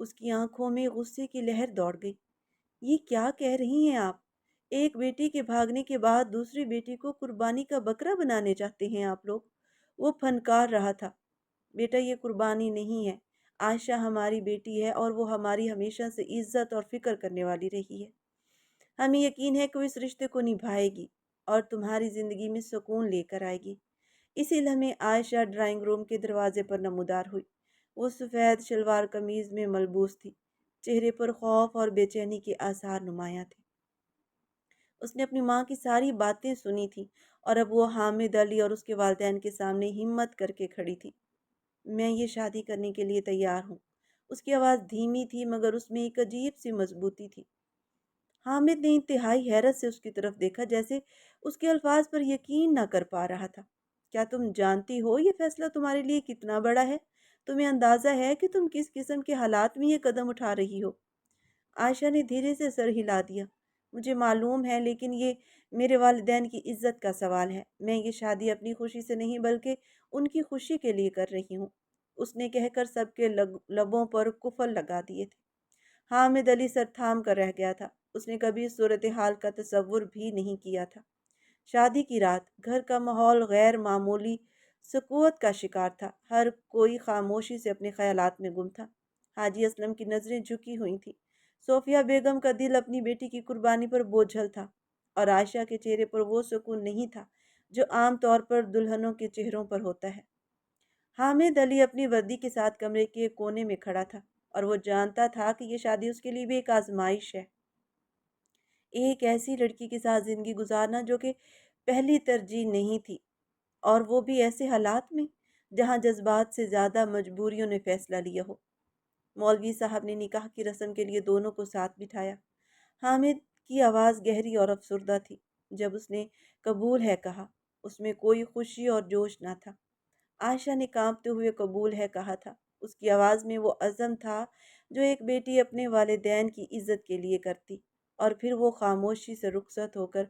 اس کی آنکھوں میں غصے کی لہر دوڑ گئی۔ یہ کیا کہہ رہی ہیں آپ؟ ایک بیٹی کے بھاگنے کے بعد دوسری بیٹی کو قربانی کا بکرا بنانے چاہتے ہیں آپ لوگ؟ وہ پھنکار رہا تھا۔ بیٹا، یہ قربانی نہیں ہے۔ عائشہ ہماری بیٹی ہے اور وہ ہماری ہمیشہ سے عزت اور فکر کرنے والی رہی ہے۔ ہمیں یقین ہے کہ وہ اس رشتے کو نبھائے گی اور تمہاری زندگی میں سکون لے کر آئے گی۔ اسی لمحے عائشہ ڈرائنگ روم کے دروازے پر نمودار ہوئی۔ وہ سفید شلوار قمیض میں ملبوس تھی۔ چہرے پر خوف اور بے چینی کے آثار نمایاں تھے۔ اس نے اپنی ماں کی ساری باتیں سنی تھیں اور اب وہ حامد علی اور اس کے والدین کے سامنے ہمت کر کے کھڑی تھی۔ میں یہ شادی کرنے کے لیے تیار ہوں۔ اس کی آواز دھیمی تھی مگر اس میں ایک عجیب سی مضبوطی تھی۔ حامد نے انتہائی حیرت سے اس کی طرف دیکھا، جیسے اس کے الفاظ پر یقین نہ کر پا رہا تھا۔ کیا تم جانتی ہو یہ فیصلہ تمہارے لیے کتنا بڑا ہے؟ تمہیں اندازہ ہے کہ تم کس قسم کے حالات میں یہ قدم اٹھا رہی ہو؟ عائشہ نے دھیرے سے سر ہلا دیا۔ مجھے معلوم ہے، لیکن یہ میرے والدین کی عزت کا سوال ہے۔ میں یہ شادی اپنی خوشی سے نہیں بلکہ ان کی خوشی کے لیے کر رہی ہوں۔ اس نے کہہ کر سب کے لبوں پر قفل لگا دیے تھے۔ حامد علی سر تھام کر رہ گیا تھا۔ اس نے کبھی اس صورتحال کا تصور بھی نہیں کیا تھا۔ شادی کی رات گھر کا ماحول غیر معمولی سکوت کا شکار تھا۔ ہر کوئی خاموشی سے اپنے خیالات میں گم تھا۔ حاجی اسلم کی نظریں جھکی ہوئی تھیں۔ صوفیہ بیگم کا دل اپنی بیٹی کی قربانی پر بوجھل تھا اور عائشہ کے چہرے پر وہ سکون نہیں تھا جو عام طور پر دلہنوں کے چہروں پر ہوتا ہے۔ حامد علی اپنی وردی کے ساتھ کمرے کے کونے میں کھڑا تھا اور وہ جانتا تھا کہ یہ شادی اس کے لیے بھی ایک آزمائش ہے۔ ایک ایسی لڑکی کے ساتھ زندگی گزارنا جو کہ پہلی ترجیح نہیں تھی، اور وہ بھی ایسے حالات میں جہاں جذبات سے زیادہ مجبوریوں نے فیصلہ لیا ہو۔ مولوی صاحب نے نکاح کی رسم کے لیے دونوں کو ساتھ بٹھایا۔ حامد کی آواز گہری اور افسردہ تھی۔ جب اس نے قبول ہے کہا، اس میں کوئی خوشی اور جوش نہ تھا۔ عائشہ نے کانپتے ہوئے قبول ہے کہا تھا۔ اس کی آواز میں وہ عزم تھا جو ایک بیٹی اپنے والدین کی عزت کے لیے کرتی، اور پھر وہ خاموشی سے رخصت ہو کر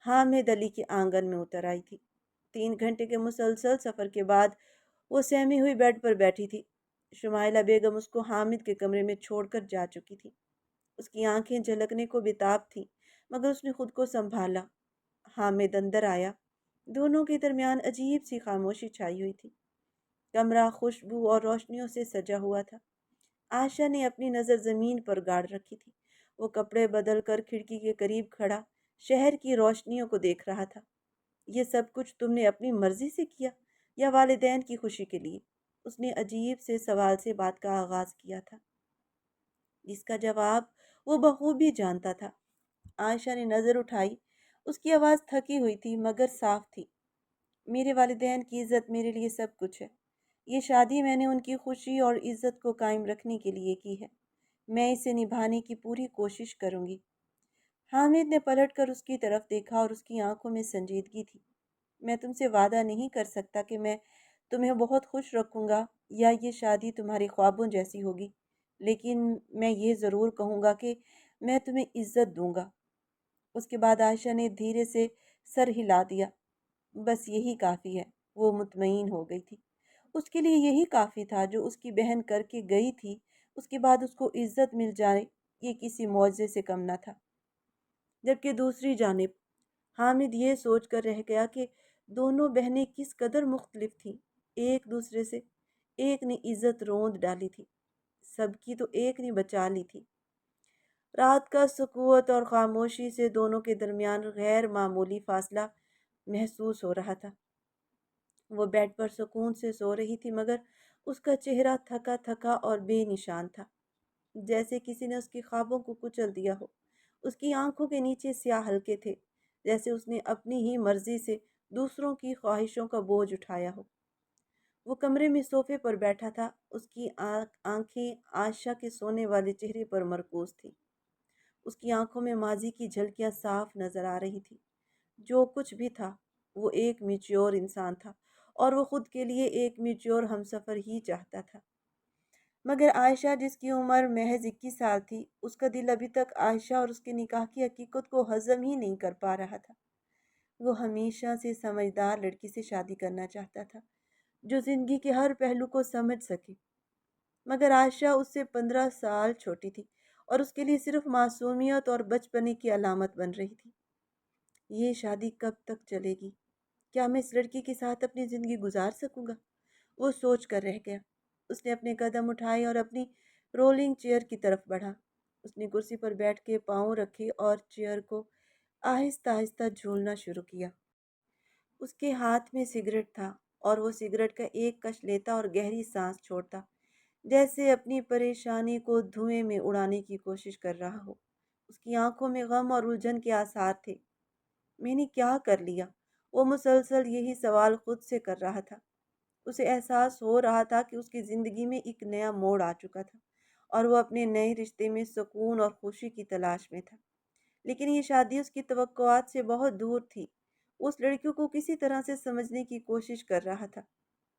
حامد علی کے آنگن میں اتر آئی تھی۔ 3 گھنٹے کے مسلسل سفر کے بعد وہ سہمی ہوئی بیڈ پر بیٹھی تھی۔ شمائلہ بیگم اس کو حامد کے کمرے میں چھوڑ کر جا چکی تھی۔ اس کی آنکھیں جھلکنے کو بےتاب تھیں مگر اس نے خود کو سنبھالا۔ حامد اندر آیا۔ دونوں کے درمیان عجیب سی خاموشی چھائی ہوئی تھی۔ کمرہ خوشبو اور روشنیوں سے سجا ہوا تھا۔ عائشہ نے اپنی نظر زمین پر گاڑ رکھی تھی۔ وہ کپڑے بدل کر کھڑکی کے قریب کھڑا شہر کی روشنیوں کو دیکھ رہا تھا۔ یہ سب کچھ تم نے اپنی مرضی سے کیا یا والدین کی خوشی کے لیے؟ اس نے عجیب سے سوال سے بات کا آغاز کیا تھا، جس کا جواب وہ بخوبی جانتا تھا۔ عائشہ نے نظر اٹھائی۔ اس کی آواز تھکی ہوئی تھی مگر صاف تھی۔ میرے والدین کی عزت میرے لیے سب کچھ ہے۔ یہ شادی میں نے ان کی خوشی اور عزت کو قائم رکھنے کے لیے کی ہے۔ میں اسے نبھانے کی پوری کوشش کروں گی۔ حامد نے پلٹ کر اس کی طرف دیکھا اور اس کی آنکھوں میں سنجیدگی تھی۔ میں تم سے وعدہ نہیں کر سکتا کہ میں تمہیں بہت خوش رکھوں گا یا یہ شادی تمہاری خوابوں جیسی ہوگی، لیکن میں یہ ضرور کہوں گا کہ میں تمہیں عزت دوں گا۔ اس کے بعد عائشہ نے دھیرے سے سر ہلا دیا۔ بس یہی کافی ہے۔ وہ مطمئن ہو گئی تھی۔ اس کے لیے یہی کافی تھا جو اس کی بہن کر کے گئی تھی۔ اس کے بعد اس کو عزت مل جائے، یہ کسی معجزے سے کم نہ تھا۔ جبکہ دوسری جانب حامد یہ سوچ کر رہ گیا کہ دونوں بہنیں کس قدر مختلف تھیں ایک دوسرے سے۔ ایک نے عزت روند ڈالی تھی، سب کی تو ایک نے بچا لی تھی۔ رات کا سکوت اور خاموشی سے دونوں کے درمیان غیر معمولی فاصلہ محسوس ہو رہا تھا۔ وہ بیڈ پر سکون سے سو رہی تھی مگر اس کا چہرہ تھکا تھکا اور بے نشان تھا، جیسے کسی نے اس کے خوابوں کو کچل دیا ہو۔ اس کی آنکھوں کے نیچے سیاہ حلقے تھے، جیسے اس نے اپنی ہی مرضی سے دوسروں کی خواہشوں کا بوجھ اٹھایا ہو۔ وہ کمرے میں صوفے پر بیٹھا تھا۔ اس کی آنکھیں عائشہ کے سونے والے چہرے پر مرکوز تھیں۔ اس کی آنکھوں میں ماضی کی جھلکیاں صاف نظر آ رہی تھی۔ جو کچھ بھی تھا وہ ایک میچور انسان تھا اور وہ خود کے لیے ایک میچور ہمسفر ہی چاہتا تھا۔ مگر عائشہ، جس کی عمر محض 21 سال تھی، اس کا دل ابھی تک عائشہ اور اس کے نکاح کی حقیقت کو ہضم ہی نہیں کر پا رہا تھا۔ وہ ہمیشہ سے سمجھدار لڑکی سے شادی کرنا چاہتا تھا جو زندگی کے ہر پہلو کو سمجھ سکے۔ مگر عائشہ اس سے 15 سال چھوٹی تھی اور اس کے لیے صرف معصومیت اور بچپنے کی علامت بن رہی تھی۔ یہ شادی کب تک چلے گی؟ کیا میں اس لڑکی کے ساتھ اپنی زندگی گزار سکوں گا؟ وہ سوچ کر رہ گیا۔ اس نے اپنے قدم اٹھائے اور اپنی رولنگ چیئر کی طرف بڑھا۔ اس نے کرسی پر بیٹھ کے پاؤں رکھے اور چیئر کو آہستہ آہستہ جھولنا شروع کیا۔ اس کے ہاتھ میں سگریٹ تھا اور وہ سگریٹ کا ایک کش لیتا اور گہری سانس چھوڑتا، جیسے اپنی پریشانی کو دھوئیں میں اڑانے کی کوشش کر رہا ہو۔ اس کی آنکھوں میں غم اور الجھن کے آثار تھے۔ میں نے کیا کر لیا؟ وہ مسلسل یہی سوال خود سے کر رہا تھا۔ اسے احساس ہو رہا تھا کہ اس کی زندگی میں ایک نیا موڑ آ چکا تھا اور وہ اپنے نئے رشتے میں سکون اور خوشی کی تلاش میں تھا۔ لیکن یہ شادی اس کی توقعات سے بہت دور تھی۔ وہ اس لڑکی کو کسی طرح سے سمجھنے کی کوشش کر رہا تھا،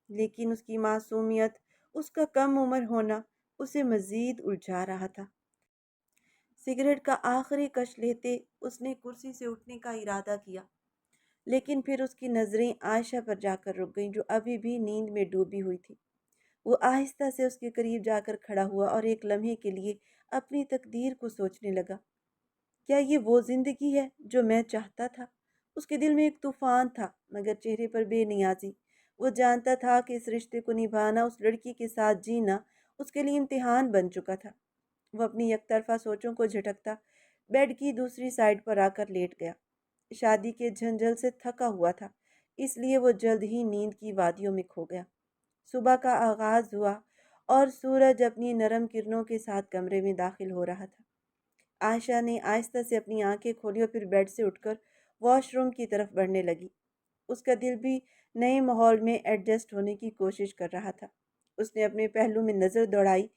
لیکن اس کی معصومیت، اس کا کم عمر ہونا اسے مزید الجھا رہا تھا۔ سگریٹ کا آخری کش لیتے اس نے کرسی سے اٹھنے کا ارادہ کیا، لیکن پھر اس کی نظریں عائشہ پر جا کر رک گئیں جو ابھی بھی نیند میں ڈوبی ہوئی تھی۔ وہ آہستہ سے اس کے قریب جا کر کھڑا ہوا اور ایک لمحے کے لیے اپنی تقدیر کو سوچنے لگا۔ کیا یہ وہ زندگی ہے جو میں چاہتا تھا؟ اس کے دل میں ایک طوفان تھا، مگر چہرے پر بے نیازی۔ وہ جانتا تھا کہ اس رشتے کو نبھانا، اس لڑکی کے ساتھ جینا، اس کے لیے امتحان بن چکا تھا۔ وہ اپنی یک طرفہ سوچوں کو جھٹکتا بیڈ کی دوسری سائڈ پر آ کر لیٹ گیا۔ شادی کے جھنجھل سے تھکا ہوا تھا، اس لیے وہ جلد ہی نیند کی وادیوں میں کھو گیا۔ صبح کا آغاز ہوا اور سورج اپنی نرم کرنوں کے ساتھ کمرے میں داخل ہو رہا تھا۔ عائشہ نے آہستہ سے اپنی آنکھیں کھولی اور پھر بیڈ سے اٹھ کر واش روم کی طرف بڑھنے لگی۔ اس کا دل بھی نئے ماحول میں ایڈجسٹ ہونے کی کوشش کر رہا تھا۔ اس نے اپنے پہلو میں نظر دوڑائی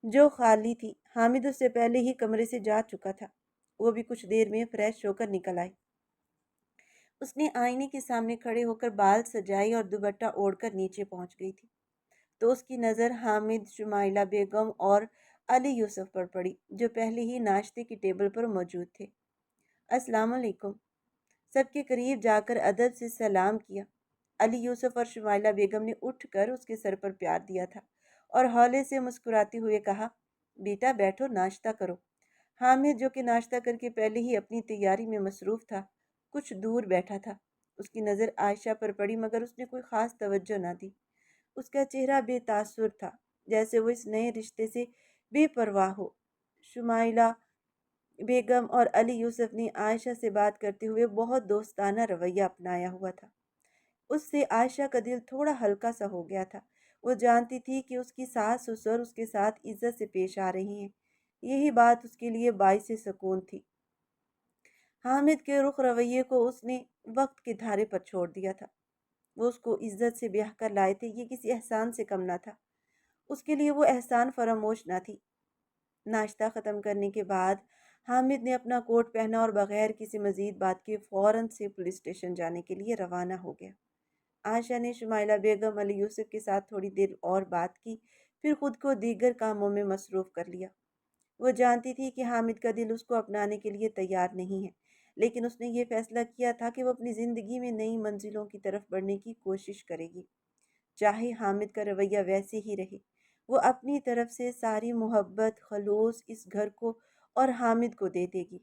جو خالی تھی۔ حامد اس سے پہلے ہی کمرے سے جا چکا تھا۔ وہ بھی کچھ دیر میں فریش ہو کر نکل آئی۔ اس نے آئینے کے سامنے کھڑے ہو کر بال سجائی اور دوپٹہ اوڑھ کر نیچے پہنچ گئی تھی، تو اس کی نظر حامد، شمائلہ بیگم اور علی یوسف پر پڑی جو پہلے ہی ناشتے کی ٹیبل پر موجود تھے۔ السلام علیکم۔ سب کے قریب جا کر ادب سے سلام کیا۔ علی یوسف اور شمائلہ بیگم نے اٹھ کر اس کے سر پر پیار دیا تھا اور ہولے سے مسکراتے ہوئے کہا، بیٹا بیٹھو، ناشتہ کرو۔ حامد جو کہ ناشتہ کر کے پہلے ہی اپنی تیاری میں مصروف تھا، کچھ دور بیٹھا تھا۔ اس کی نظر عائشہ پر پڑی مگر اس نے کوئی خاص توجہ نہ دی۔ اس کا چہرہ بے تاثر تھا، جیسے وہ اس نئے رشتے سے بے پرواہ ہو۔ شمائلہ بیگم اور علی یوسف نے عائشہ سے بات کرتے ہوئے بہت دوستانہ رویہ اپنایا ہوا تھا۔ اس سے عائشہ کا دل تھوڑا ہلکا سا ہو گیا تھا۔ وہ جانتی تھی کہ اس کی ساس سسر اس کے ساتھ عزت سے پیش آ رہی ہیں۔ یہی بات اس کے لیے باعث سکون تھی۔ حامد کے رخ رویے کو اس نے وقت کے دھارے پر چھوڑ دیا تھا۔ وہ اس کو عزت سے بیاہ کر لائے تھے، یہ کسی احسان سے کم نہ تھا۔ اس کے لیے وہ احسان فراموش نہ تھی۔ ناشتہ ختم کرنے کے بعد حامد نے اپنا کوٹ پہنا اور بغیر کسی مزید بات کے فوراً سے پولیس اسٹیشن جانے کے لیے روانہ ہو گیا۔ عائشہ نے شمائلہ بیگم، علی یوسف کے ساتھ تھوڑی دیر اور بات کی، پھر خود کو دیگر کاموں میں مصروف کر لیا۔ وہ جانتی تھی کہ حامد کا دل اس کو اپنانے کے لیے تیار نہیں ہے، لیکن اس نے یہ فیصلہ کیا تھا کہ وہ اپنی زندگی میں نئی منزلوں کی طرف بڑھنے کی کوشش کرے گی، چاہے حامد کا رویہ ویسے ہی رہے۔ وہ اپنی طرف سے ساری محبت، خلوص اس گھر کو اور حامد کو دے دے گی۔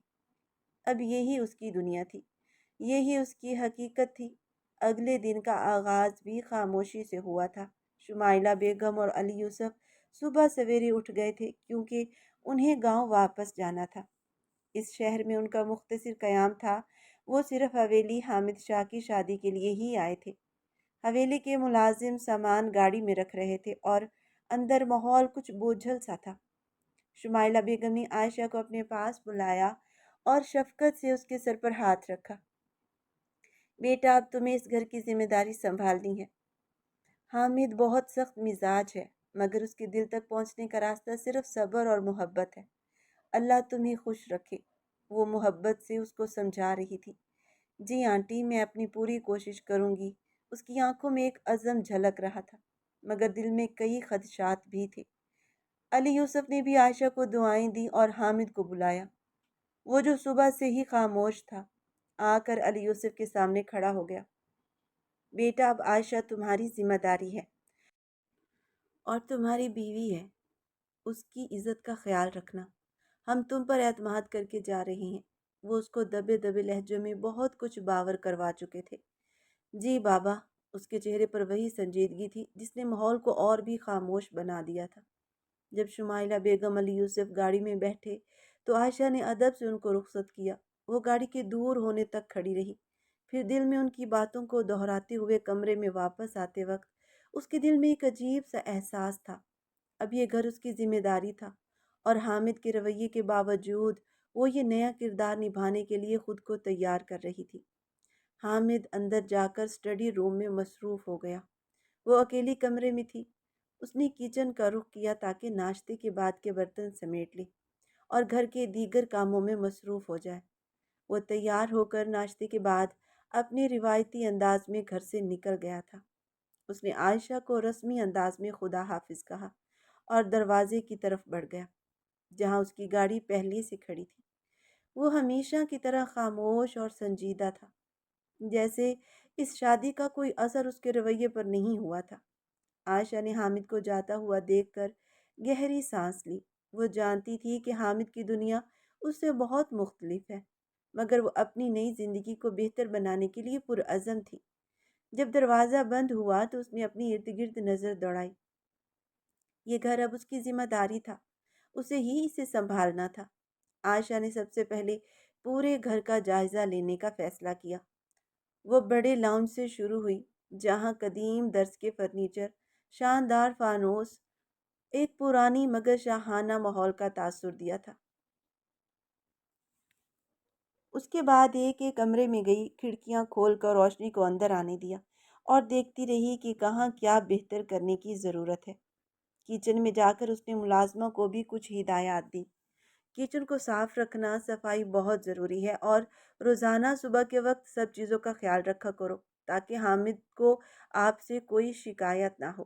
اب یہی اس کی دنیا تھی، یہی اس کی حقیقت تھی۔ اگلے دن کا آغاز بھی خاموشی سے ہوا تھا۔ شمائلہ بیگم اور علی یوسف صبح سویرے اٹھ گئے تھے کیونکہ انہیں گاؤں واپس جانا تھا۔ اس شہر میں ان کا مختصر قیام تھا۔ وہ صرف حویلی حامد شاہ کی شادی کے لیے ہی آئے تھے۔ حویلی کے ملازم سامان گاڑی میں رکھ رہے تھے اور اندر ماحول کچھ بوجھل سا تھا۔ شمائلہ بیگم نے عائشہ کو اپنے پاس بلایا اور شفقت سے اس کے سر پر ہاتھ رکھا۔ بیٹا، اب تمہیں اس گھر کی ذمہ داری سنبھالنی ہے۔ حامد بہت سخت مزاج ہے، مگر اس کے دل تک پہنچنے کا راستہ صرف صبر اور محبت ہے۔ اللہ تمہیں خوش رکھے، وہ محبت سے اس کو سمجھا رہی تھی۔ جی آنٹی، میں اپنی پوری کوشش کروں گی۔ اس کی آنکھوں میں ایک عزم جھلک رہا تھا، مگر دل میں کئی خدشات بھی تھے۔ علی یوسف نے بھی عائشہ کو دعائیں دی اور حامد کو بلایا۔ وہ جو صبح سے ہی خاموش تھا، آ کر علی یوسف کے سامنے کھڑا ہو گیا۔ بیٹا، اب عائشہ تمہاری ذمہ داری ہے اور تمہاری بیوی ہے۔ اس کی عزت کا خیال رکھنا، ہم تم پر اعتماد کر کے جا رہے ہیں۔ وہ اس کو دبے دبے لہجے میں بہت کچھ باور کروا چکے تھے۔ جی بابا۔ اس کے چہرے پر وہی سنجیدگی تھی جس نے ماحول کو اور بھی خاموش بنا دیا تھا۔ جب شمائلہ بیگم علی یوسف گاڑی میں بیٹھے تو عائشہ نے ادب سے ان کو رخصت کیا۔ وہ گاڑی کے دور ہونے تک کھڑی رہی، پھر دل میں ان کی باتوں کو دہراتے ہوئے کمرے میں واپس آتے وقت اس کے دل میں ایک عجیب سا احساس تھا۔ اب یہ گھر اس کی ذمہ داری تھا، اور حامد کے رویے کے باوجود وہ یہ نیا کردار نبھانے کے لیے خود کو تیار کر رہی تھی۔ حامد اندر جا کر اسٹڈی روم میں مصروف ہو گیا۔ وہ اکیلی کمرے میں تھی۔ اس نے کچن کا رخ کیا تاکہ ناشتے کے بعد کے برتن سمیٹ لے اور گھر کے دیگر کاموں میں مصروف ہو جائے۔ وہ تیار ہو کر ناشتے کے بعد اپنے روایتی انداز میں گھر سے نکل گیا تھا۔ اس نے عائشہ کو رسمی انداز میں خدا حافظ کہا اور دروازے کی طرف بڑھ گیا، جہاں اس کی گاڑی پہلے سے کھڑی تھی۔ وہ ہمیشہ کی طرح خاموش اور سنجیدہ تھا، جیسے اس شادی کا کوئی اثر اس کے رویے پر نہیں ہوا تھا۔ عائشہ نے حامد کو جاتا ہوا دیکھ کر گہری سانس لی۔ وہ جانتی تھی کہ حامد کی دنیا اس سے بہت مختلف ہے، مگر وہ اپنی نئی زندگی کو بہتر بنانے کے لیے پرعزم تھی۔ جب دروازہ بند ہوا تو اس نے اپنی ارد گرد نظر دوڑائی۔ یہ گھر اب اس کی ذمہ داری تھا، اسے ہی اسے سنبھالنا تھا۔ عائشہ نے سب سے پہلے پورے گھر کا جائزہ لینے کا فیصلہ کیا۔ وہ بڑے لاؤنج سے شروع ہوئی، جہاں قدیم درس کے فرنیچر، شاندار فانوس، ایک پرانی مگر شاہانہ ماحول کا تاثر دیا تھا۔ اس کے بعد ایک ایک کمرے میں گئی، کھڑکیاں کھول کر روشنی کو اندر آنے دیا اور دیکھتی رہی کہ کہاں کیا بہتر کرنے کی ضرورت ہے۔ کچن میں جا کر اس نے ملازمہ کو بھی کچھ ہدایات دی۔ کچن کو صاف رکھنا، صفائی بہت ضروری ہے، اور روزانہ صبح کے وقت سب چیزوں کا خیال رکھا کرو تاکہ حامد کو آپ سے کوئی شکایت نہ ہو۔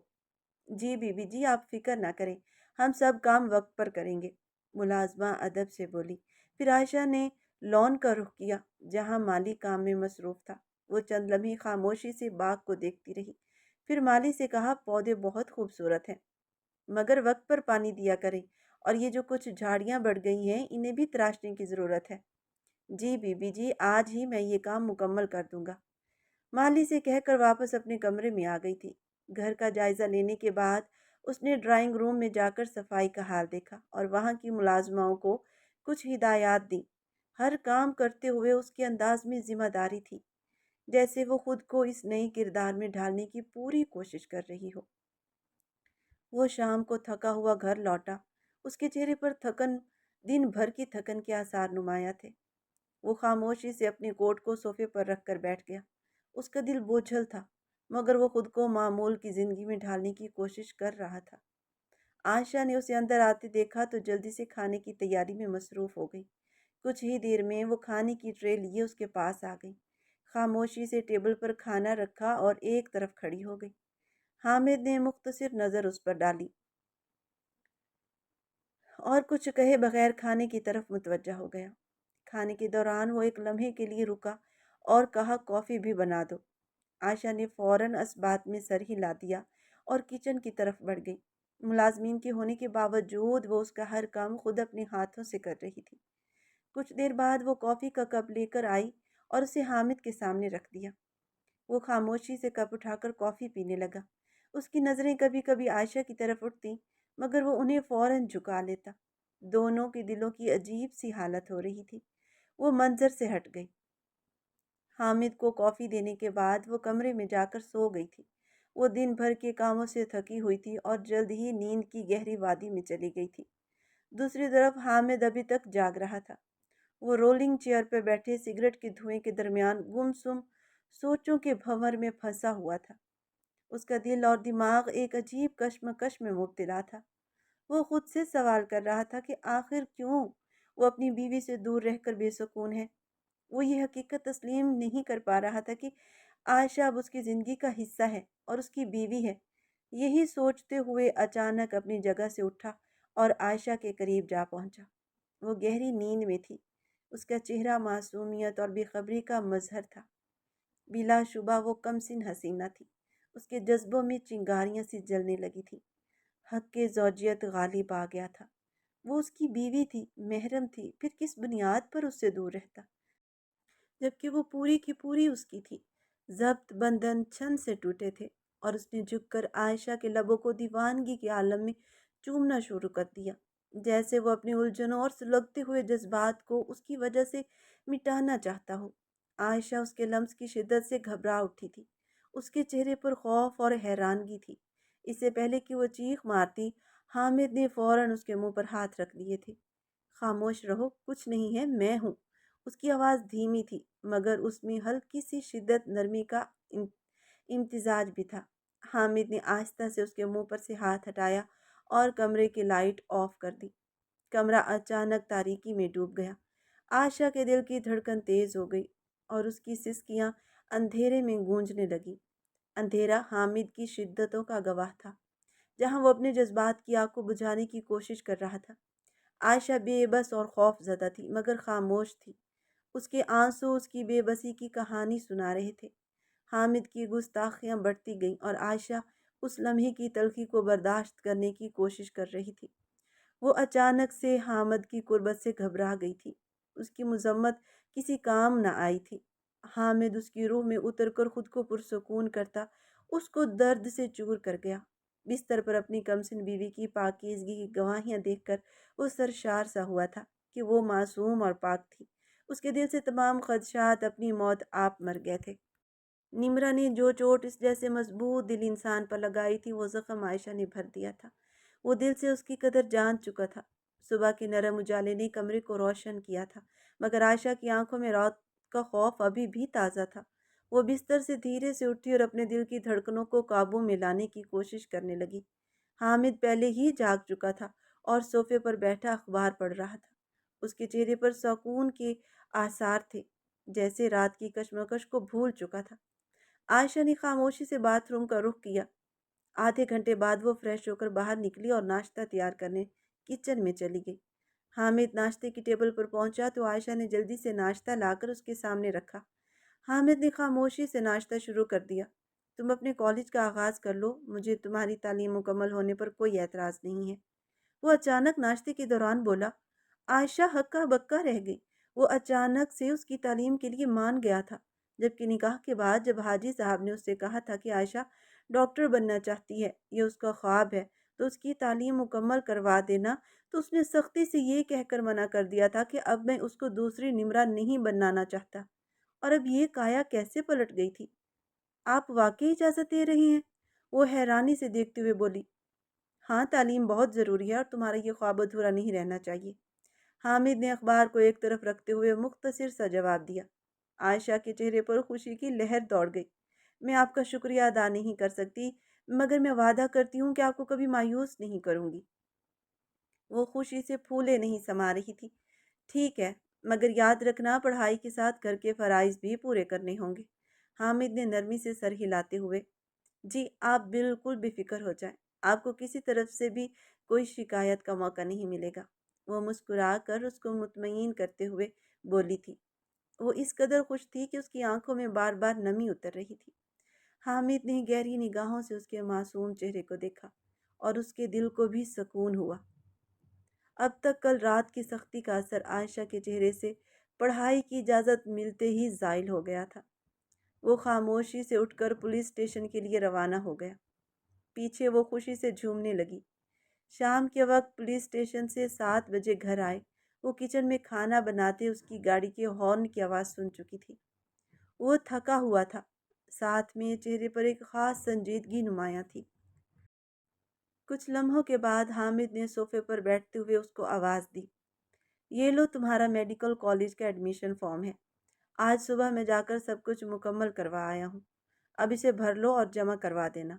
جی بی بی جی، آپ فکر نہ کریں، ہم سب کام وقت پر کریں گے، ملازمہ ادب سے بولی۔ پھر عائشہ نے لان کا رخ کیا، جہاں مالی کام میں مصروف تھا۔ وہ چند لمحے خاموشی سے باغ کو دیکھتی رہی، پھر مالی سے کہا، پودے بہت خوبصورت ہیں، مگر وقت پر پانی دیا کریں، اور یہ جو کچھ جھاڑیاں بڑھ گئی ہیں انہیں بھی تراشنے کی ضرورت ہے۔ جی بی بی جی، آج ہی میں یہ کام مکمل کر دوں گا، مالی سے کہہ کر واپس اپنے کمرے میں آ گئی تھی۔ گھر کا جائزہ لینے کے بعد اس نے ڈرائنگ روم میں جا کر صفائی کا حال دیکھا اور وہاں کی ملازماؤں کو کچھ ہدایات دی۔ ہر کام کرتے ہوئے اس کے انداز میں ذمہ داری تھی، جیسے وہ خود کو اس نئے کردار میں ڈھالنے کی پوری کوشش کر رہی ہو۔ وہ شام کو تھکا ہوا گھر لوٹا۔ اس کے چہرے پر دن بھر کی تھکن کے آثار نمایاں تھے۔ وہ خاموشی سے اپنے کوٹ کو صوفے پر رکھ کر بیٹھ گیا۔ اس کا دل بوجھل تھا، مگر وہ خود کو معمول کی زندگی میں ڈھالنے کی کوشش کر رہا تھا۔ عائشہ نے اسے اندر آتے دیکھا تو جلدی سے کھانے کی تیاری میں مصروف ہو گئی۔ کچھ ہی دیر میں وہ کھانے کی ٹرے لیے اس کے پاس آ گئی، خاموشی سے ٹیبل پر کھانا رکھا اور ایک طرف کھڑی ہو گئی۔ حامد نے مختصر نظر اس پر ڈالی اور کچھ کہے بغیر کھانے کی طرف متوجہ ہو گیا۔ کھانے کے دوران وہ ایک لمحے کے لیے رکا اور کہا، کافی بھی بنا دو۔ عائشہ نے فوراً اس بات میں سر ہلا دیا اور کچن کی طرف بڑھ گئی۔ ملازمین کے ہونے کے باوجود وہ اس کا ہر کام خود اپنے ہاتھوں سے کر رہی تھی۔ کچھ دیر بعد وہ کافی کا کپ لے کر آئی اور اسے حامد کے سامنے رکھ دیا۔ وہ خاموشی سے کپ اٹھا کر کافی پینے لگا۔ اس کی نظریں کبھی کبھی عائشہ کی طرف اٹھتیں، مگر وہ انہیں فوراً جھکا لیتا۔ دونوں کے دلوں کی عجیب سی حالت ہو رہی تھی۔ وہ منظر سے ہٹ گئی۔ حامد کو کافی دینے کے بعد وہ کمرے میں جا کر سو گئی تھی۔ وہ دن بھر کے کاموں سے تھکی ہوئی تھی اور جلد ہی نیند کی گہری وادی میں چلی گئی تھی۔ دوسری طرف حامد ابھی تک جاگ رہا تھا۔ وہ رولنگ چیئر پہ بیٹھے سگریٹ کے دھوئیں کے درمیان گمسم سوچوں کے بھنور میں پھنسا ہوا تھا۔ اس کا دل اور دماغ ایک عجیب کشمکش میں مبتلا تھا۔ وہ خود سے سوال کر رہا تھا کہ آخر کیوں وہ اپنی بیوی سے دور رہ کر بے سکون ہے۔ وہ یہ حقیقت تسلیم نہیں کر پا رہا تھا کہ عائشہ اب اس کی زندگی کا حصہ ہے اور اس کی بیوی ہے۔ یہی سوچتے ہوئے اچانک اپنی جگہ سے اٹھا اور عائشہ کے قریب جا پہنچا۔ وہ گہری نیند میں تھی۔ اس کا چہرہ معصومیت اور بے خبری کا مظہر تھا۔ بلا شبہ وہ کم سن حسینہ تھی۔ اس کے جذبوں میں چنگاریاں سی جلنے لگی تھی۔ حق کے زوجیت غالب آ گیا تھا۔ وہ اس کی بیوی تھی، محرم تھی، پھر کس بنیاد پر اس سے دور رہتا، جبکہ وہ پوری کی پوری اس کی تھی۔ ضبط بندھن چھن سے ٹوٹے تھے اور اس نے جھک کر عائشہ کے لبوں کو دیوانگی کے عالم میں چومنا شروع کر دیا، جیسے وہ اپنی الجھنوں اور سلگتے ہوئے جذبات کو اس کی وجہ سے مٹانا چاہتا ہو۔ عائشہ اس کے لمس کی شدت سے گھبرا اٹھی تھی۔ اس کے چہرے پر خوف اور حیرانگی تھی۔ اس سے پہلے کہ وہ چیخ مارتی، حامد نے فوراً اس کے منہ پر ہاتھ رکھ دیے تھے۔ خاموش رہو، کچھ نہیں ہے، میں ہوں۔ اس کی آواز دھیمی تھی، مگر اس میں ہلکی سی شدت نرمی کا امتزاج بھی تھا۔ حامد نے آہستہ سے اس کے منہ پر سے ہاتھ ہٹایا اور کمرے کی لائٹ آف کر دی۔ کمرہ اچانک تاریکی میں ڈوب گیا۔ عائشہ کے دل کی دھڑکن تیز ہو گئی اور اس کی سسکیاں اندھیرے میں گونجنے لگی۔ اندھیرا حامد کی شدتوں کا گواہ تھا، جہاں وہ اپنے جذبات کی آگ کو بجھانے کی کوشش کر رہا تھا۔ عائشہ بے بس اور خوف زدہ تھی، مگر خاموش تھی۔ اس کے آنسو اس کی بے بسی کی کہانی سنا رہے تھے۔ حامد کی گستاخیاں بڑھتی گئیں اور عائشہ اس لمحے کی تلخی کو برداشت کرنے کی کوشش کر رہی تھی۔ وہ اچانک سے حامد کی قربت سے گھبرا گئی تھی۔ اس کی مذمت کسی کام نہ آئی تھی۔ حامد اس کی روح میں اتر کر خود کو پرسکون کرتا اس کو درد سے چور کر گیا۔ بستر پر اپنی کمسن بیوی کی پاکیزگی کی گواہیاں دیکھ کر وہ سرشار سا ہوا تھا کہ وہ معصوم اور پاک تھی۔ اس کے دل سے تمام خدشات اپنی موت آپ مر گئے تھے۔ نمرا نے جو چوٹ اس جیسے مضبوط دل انسان پر لگائی تھی، وہ زخم عائشہ نے بھر دیا تھا۔ وہ دل سے اس کی قدر جان چکا تھا۔ صبح کے نرم اجالے نے کمرے کو روشن کیا تھا، مگر عائشہ کی آنکھوں میں رات کا خوف ابھی بھی تازہ تھا۔ وہ بستر سے دھیرے سے اٹھی اور اپنے دل کی دھڑکنوں کو قابو میں لانے کی کوشش کرنے لگی۔ حامد پہلے ہی جاگ چکا تھا اور صوفے پر بیٹھا اخبار پڑھ رہا تھا۔ اس کے چہرے پر سکون کے آثار تھے، جیسے رات کی کشمکش کو بھول چکا تھا۔ عائشہ نے خاموشی سے باتھ روم کا رخ کیا۔ آدھے گھنٹے بعد وہ فریش ہو کر باہر نکلی اور ناشتہ تیار کرنے کچن میں چلی گئی۔ حامد ناشتے کی ٹیبل پر پہنچا تو عائشہ نے جلدی سے ناشتہ لا کر اس کے سامنے رکھا۔ حامد نے خاموشی سے ناشتہ شروع کر دیا۔ تم اپنے کالج کا آغاز کر لو، مجھے تمہاری تعلیم مکمل ہونے پر کوئی اعتراض نہیں ہے۔ وہ اچانک ناشتے کے دوران بولا۔ عائشہ ہکا بکا رہ گئی۔ وہ اچانک سے اس کی تعلیم کے لیے مان گیا تھا، جبکہ نکاح کے بعد جب حاجی صاحب نے اس سے کہا تھا کہ عائشہ ڈاکٹر بننا چاہتی ہے، یہ اس کا خواب ہے، تو اس کی تعلیم مکمل کروا دینا، تو اس نے سختی سے یہ کہہ کر منع کر دیا تھا کہ اب میں اس کو دوسری نمرہ نہیں بنانا چاہتا۔ اور اب یہ کایا کیسے پلٹ گئی تھی؟ آپ واقعی اجازت دے رہی ہیں؟ وہ حیرانی سے دیکھتے ہوئے بولی۔ ہاں، تعلیم بہت ضروری ہے اور تمہارا یہ خواب ادھورا نہیں رہنا چاہیے۔ حامد نے اخبار کو ایک طرف رکھتے ہوئے مختصر سا جواب دیا۔ عائشہ کے چہرے پر خوشی کی لہر دوڑ گئی۔ میں آپ کا شکریہ ادا نہیں کر سکتی، مگر میں وعدہ کرتی ہوں کہ آپ کو کبھی مایوس نہیں کروں گی۔ وہ خوشی سے پھولے نہیں سما رہی تھی۔ ٹھیک ہے، مگر یاد رکھنا پڑھائی کے ساتھ گھر کے فرائض بھی پورے کرنے ہوں گے۔ حامد نے نرمی سے سر ہلاتے ہوئے۔ جی، آپ بالکل بے فکر ہو جائیں، آپ کو کسی طرف سے بھی کوئی شکایت کا موقع نہیں ملے گا۔ وہ مسکرا کر اس کو مطمئن کرتے ہوئے بولی تھی۔ وہ اس قدر خوش تھی کہ اس کی آنکھوں میں بار بار نمی اتر رہی تھی۔ حامد نے گہری نگاہوں سے اس کے معصوم چہرے کو دیکھا اور اس کے دل کو بھی سکون ہوا۔ اب تک کل رات کی سختی کا اثر عائشہ کے چہرے سے پڑھائی کی اجازت ملتے ہی زائل ہو گیا تھا۔ وہ خاموشی سے اٹھ کر پولیس اسٹیشن کے لیے روانہ ہو گیا۔ پیچھے وہ خوشی سے جھومنے لگی۔ شام کے وقت پولیس اسٹیشن سے 7 بجے گھر آئے۔ وہ کچن میں کھانا بناتے اس کی گاڑی کے ہارن کی آواز سن چکی تھی۔ وہ تھکا ہوا تھا، ساتھ میں چہرے پر ایک خاص سنجیدگی نمایاں تھی۔ کچھ لمحوں کے بعد حامد نے صوفے پر بیٹھتے ہوئے اس کو آواز دی۔ یہ لو، تمہارا میڈیکل کالج کا ایڈمیشن فارم ہے۔ آج صبح میں جا کر سب کچھ مکمل کروا آیا ہوں۔ اب اسے بھر لو اور جمع کروا دینا۔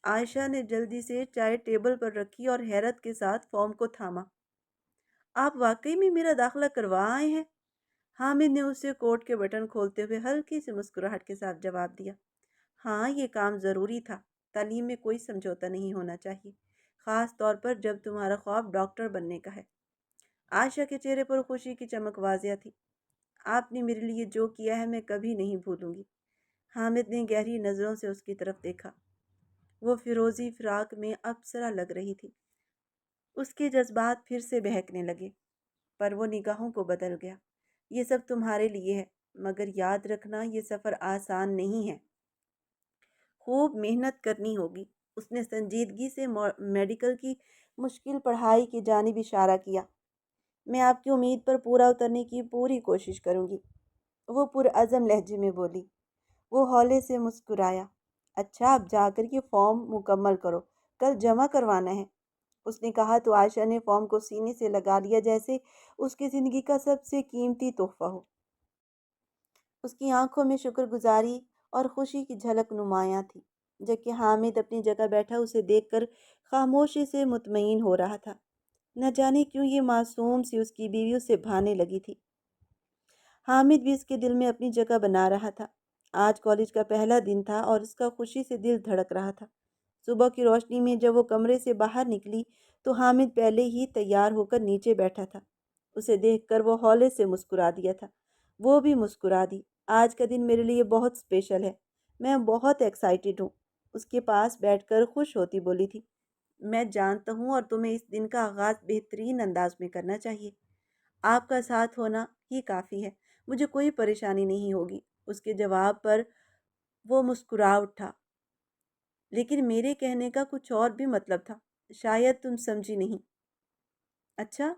عائشہ نے جلدی سے چائے ٹیبل پر رکھی اور حیرت کے ساتھ فارم کو تھاما۔ آپ واقعی میں میرا داخلہ کروا آئے ہیں؟ حامد نے اسے کوٹ کے بٹن کھولتے ہوئے ہلکی سی مسکراہٹ کے ساتھ جواب دیا۔ ہاں، یہ کام ضروری تھا۔ تعلیم میں کوئی سمجھوتا نہیں ہونا چاہیے، خاص طور پر جب تمہارا خواب ڈاکٹر بننے کا ہے۔ عائشہ کے چہرے پر خوشی کی چمک واضح تھی۔ آپ نے میرے لیے جو کیا ہے میں کبھی نہیں بھولوں گی۔ حامد نے گہری نظروں سے اس کی طرف دیکھا۔ وہ فیروزی فراق میں ابصرہ لگ رہی تھی۔ اس کے جذبات پھر سے بہکنے لگے، پر وہ نگاہوں کو بدل گیا۔ یہ سب تمہارے لیے ہے، مگر یاد رکھنا یہ سفر آسان نہیں ہے، خوب محنت کرنی ہوگی۔ اس نے سنجیدگی سے میڈیکل کی مشکل پڑھائی کی جانب اشارہ کیا۔ میں آپ کی امید پر پورا اترنے کی پوری کوشش کروں گی، وہ پرعزم لہجے میں بولی۔ وہ ہولے سے مسکرایا۔ اچھا، اب جا کر یہ فارم مکمل کرو، کل جمع کروانا ہے، اس نے کہا تو عائشہ نے فارم کو سینے سے لگا لیا جیسے اس کی زندگی کا سب سے قیمتی تحفہ ہو۔ اس کی آنکھوں میں شکر گزاری اور خوشی کی جھلک نمایاں تھی، جبکہ حامد اپنی جگہ بیٹھا اسے دیکھ کر خاموشی سے مطمئن ہو رہا تھا۔ نہ جانے کیوں یہ معصوم سی اس کی بیوی اسے بھانے لگی تھی۔ حامد بھی اس کے دل میں اپنی جگہ بنا رہا تھا۔ آج کالج کا پہلا دن تھا اور اس کا خوشی سے دل دھڑک رہا تھا۔ صبح کی روشنی میں جب وہ کمرے سے باہر نکلی تو حامد پہلے ہی تیار ہو کر نیچے بیٹھا تھا۔ اسے دیکھ کر وہ ہولے سے مسکرا دیا تھا۔ وہ بھی مسکرا دی۔ آج کا دن میرے لیے بہت اسپیشل ہے، میں بہت ایکسائٹیڈ ہوں، اس کے پاس بیٹھ کر خوش ہوتی بولی تھی۔ میں جانتا ہوں اور تمہیں اس دن کا آغاز بہترین انداز میں کرنا چاہیے۔ آپ کا ساتھ ہونا ہی کافی ہے، مجھے کوئی پریشانی نہیں ہوگی۔ اس کے جواب پر وہ مسکرا اٹھا۔ لیکن میرے کہنے کا کچھ اور بھی مطلب تھا، شاید تم سمجھی نہیں۔ اچھا،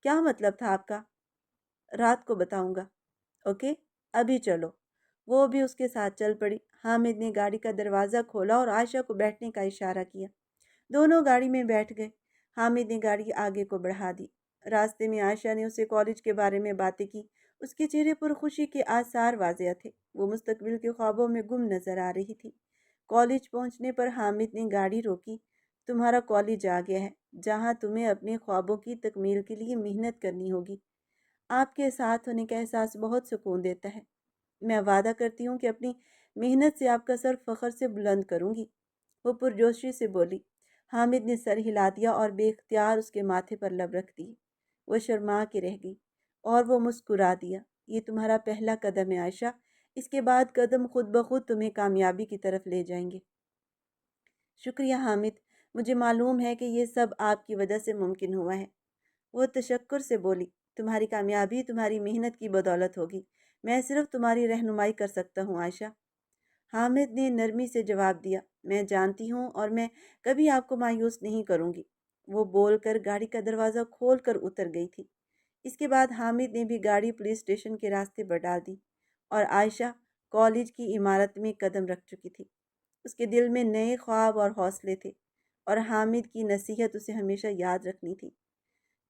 کیا مطلب تھا آپ کا؟ رات کو بتاؤں گا۔ اوکے، ابھی چلو۔ وہ بھی اس کے ساتھ چل پڑی۔ حامد نے گاڑی کا دروازہ کھولا اور عائشہ کو بیٹھنے کا اشارہ کیا۔ دونوں گاڑی میں بیٹھ گئے۔ حامد نے گاڑی آگے کو بڑھا دی۔ راستے میں عائشہ نے اسے کالج کے بارے میں باتیں کی۔ اس کے چہرے پر خوشی کے آثار واضح تھے، وہ مستقبل کے خوابوں میں گم نظر آ رہی تھی۔ کالج پہنچنے پر حامد نے گاڑی روکی۔ تمہارا کالج آ گیا ہے، جہاں تمہیں اپنے خوابوں کی تکمیل کے لیے محنت کرنی ہوگی۔ آپ کے ساتھ ہونے کا احساس بہت سکون دیتا ہے۔ میں وعدہ کرتی ہوں کہ اپنی محنت سے آپ کا سر فخر سے بلند کروں گی، وہ پرجوشی سے بولی۔ حامد نے سر ہلا دیا اور بے اختیار اس کے ماتھے پر لب رکھ دی۔ وہ شرما کے رہ گئی اور وہ مسکرا دیا۔ یہ تمہارا پہلا قدم ہے عائشہ، اس کے بعد قدم خود بخود تمہیں کامیابی کی طرف لے جائیں گے۔ شکریہ حامد، مجھے معلوم ہے کہ یہ سب آپ کی وجہ سے ممکن ہوا ہے، وہ تشکر سے بولی۔ تمہاری کامیابی تمہاری محنت کی بدولت ہوگی، میں صرف تمہاری رہنمائی کر سکتا ہوں عائشہ۔ حامد نے نرمی سے جواب دیا۔ میں جانتی ہوں اور میں کبھی آپ کو مایوس نہیں کروں گی، وہ بول کر گاڑی کا دروازہ کھول کر اتر گئی تھی۔ اس کے بعد حامد نے بھی گاڑی پولیس اسٹیشن کے راستے پر ڈال دی اور عائشہ کالج کی عمارت میں قدم رکھ چکی تھی۔ اس کے دل میں نئے خواب اور حوصلے تھے اور حامد کی نصیحت اسے ہمیشہ یاد رکھنی تھی۔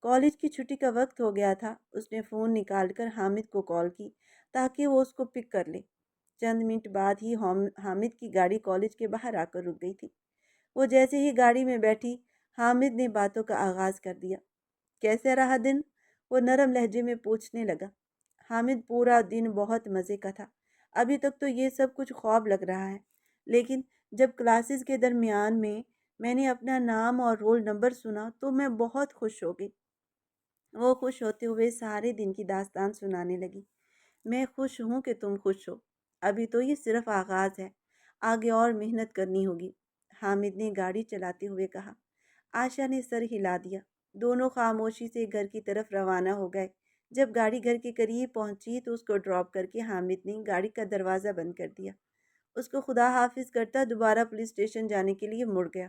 کالج کی چھٹی کا وقت ہو گیا تھا۔ اس نے فون نکال کر حامد کو کال کی تاکہ وہ اس کو پک کر لے۔ چند منٹ بعد ہی حامد کی گاڑی کالج کے باہر آ کر رک گئی تھی۔ وہ جیسے ہی گاڑی میں بیٹھی، حامد نے باتوں کا آغاز کر دیا۔ کیسے رہا دن؟ وہ نرم لہجے میں پوچھنے لگا۔ حامد پورا دن بہت مزے کا تھا، ابھی تک تو یہ سب کچھ خواب لگ رہا ہے، لیکن جب کلاسز کے درمیان میں نے اپنا نام اور رول نمبر سنا تو میں بہت خوش ہو گئی۔ وہ خوش ہوتے ہوئے سارے دن کی داستان سنانے لگی۔ میں خوش ہوں کہ تم خوش ہو، ابھی تو یہ صرف آغاز ہے، آگے اور محنت کرنی ہوگی، حامد نے گاڑی چلاتے ہوئے کہا۔ عائشہ نے سر ہلا دیا۔ دونوں خاموشی سے گھر کی طرف روانہ ہو گئے۔ جب گاڑی گھر کے قریب پہنچی تو اس کو ڈراپ کر کے حامد نے گاڑی کا دروازہ بند کر دیا۔ اس کو خدا حافظ کرتا دوبارہ پولیس اسٹیشن جانے کے لیے مڑ گیا۔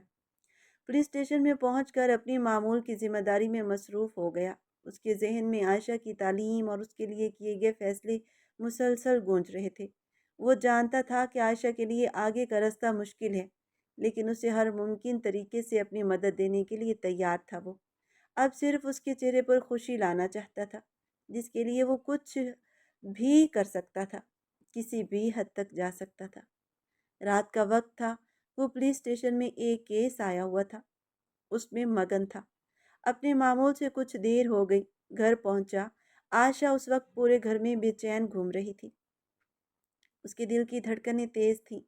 پولیس اسٹیشن میں پہنچ کر اپنی معمول کی ذمہ داری میں مصروف ہو گیا۔ اس کے ذہن میں عائشہ کی تعلیم اور اس کے لیے کیے گئے فیصلے مسلسل گونج رہے تھے۔ وہ جانتا تھا کہ عائشہ کے لیے آگے کا راستہ مشکل ہے، لیکن اسے ہر ممکن طریقے سے اپنی مدد دینے کے لیے تیار تھا۔ وہ اب صرف اس کے چہرے پر خوشی لانا چاہتا تھا، جس کے لیے وہ کچھ بھی کر سکتا تھا، کسی بھی حد تک جا سکتا تھا۔ رات کا وقت تھا۔ وہ پولیس اسٹیشن میں ایک کیس آیا ہوا تھا، اس میں مگن تھا۔ اپنے معمول سے کچھ دیر ہو گئی، گھر پہنچا۔ عائشہ اس وقت پورے گھر میں بے چین گھوم رہی تھی۔ اس کے دل کی دھڑکنیں تیز تھیں۔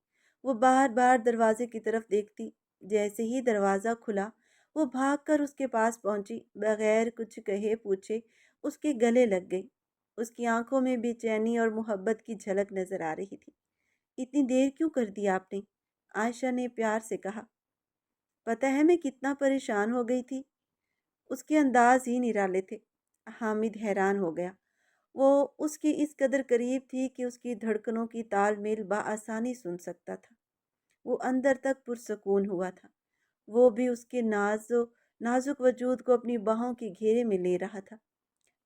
وہ بار بار دروازے کی طرف دیکھتی۔ جیسے ہی دروازہ کھلا وہ بھاگ کر اس کے پاس پہنچی، بغیر کچھ کہے پوچھے اس کے گلے لگ گئی۔ اس کی آنکھوں میں بے چینی اور محبت کی جھلک نظر آ رہی تھی۔ اتنی دیر کیوں کر دی آپ نے؟ عائشہ نے پیار سے کہا۔ پتہ ہے میں کتنا پریشان ہو گئی تھی۔ اس کے انداز ہی نرالے تھے۔ حامد حیران ہو گیا۔ وہ اس کی اس قدر قریب تھی کہ اس کی دھڑکنوں کی تال میل بآسانی سن سکتا تھا۔ وہ اندر تک پرسکون ہوا تھا۔ وہ بھی اس کے نازک وجود کو اپنی باہوں کے گھیرے میں لے رہا تھا۔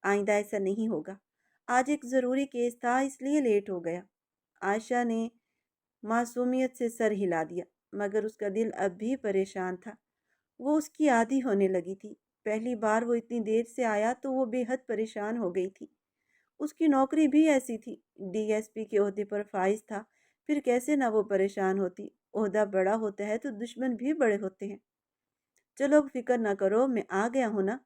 آئندہ ایسا نہیں ہوگا۔ آج ایک ضروری کیس تھا، اس لیے لیٹ ہو گیا۔ عائشہ نے معصومیت سے سر ہلا دیا، مگر اس کا دل اب بھی پریشان تھا۔ وہ اس کی عادی ہونے لگی تھی۔ پہلی بار وہ اتنی دیر سے آیا تو وہ بے حد پریشان ہو گئی تھی۔ اس کی نوکری بھی ایسی تھی، ڈی ایس پی کے عہدے پر فائز تھا، پھر کیسے نہ وہ پریشان ہوتی۔ عہدہ بڑا ہوتا ہے تو دشمن بھی بڑے ہوتے ہیں۔ چلو فکر نہ کرو، میں آ گیا ہوں نا۔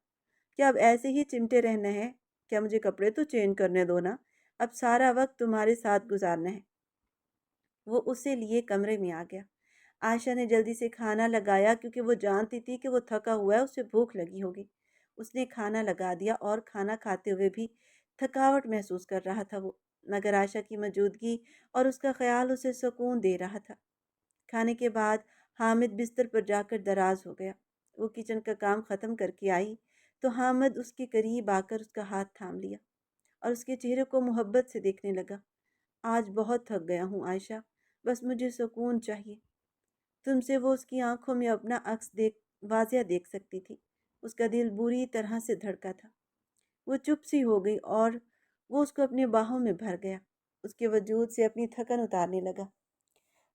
کیا اب ایسے ہی چمٹے رہنا ہے؟ کیا مجھے کپڑے تو چینج کرنے دو نا، اب سارا وقت تمہارے ساتھ گزارنا ہے۔ وہ اسے لیے کمرے میں آ گیا۔ عائشہ نے جلدی سے کھانا لگایا کیونکہ وہ جانتی تھی کہ وہ تھکا ہوا ہے، اسے بھوک لگی ہوگی۔ اس نے کھانا لگا دیا اور کھانا کھاتے ہوئے بھی تھکاوٹ محسوس کر رہا تھا وہ، مگر عائشہ کی موجودگی اور اس کا خیال اسے سکون دے رہا تھا۔ کھانے کے بعد حامد بستر پر جا کر دراز ہو گیا۔ وہ کچن کا کام ختم کر کے آئی تو حامد اس کے قریب آ کر اس کا ہاتھ تھام لیا اور اس کے چہرے کو محبت سے دیکھنے لگا۔ آج بہت تھک گیا ہوں عائشہ، بس مجھے سکون چاہیے۔ تم سے وہ اس کی آنکھوں میں اپنا عکس واضح دیکھ سکتی تھی۔ اس کا دل بری طرح سے دھڑکا تھا۔ وہ چپ سی ہو گئی اور وہ اس کو اپنے باہوں میں بھر گیا، اس کے وجود سے اپنی تھکن اتارنے لگا۔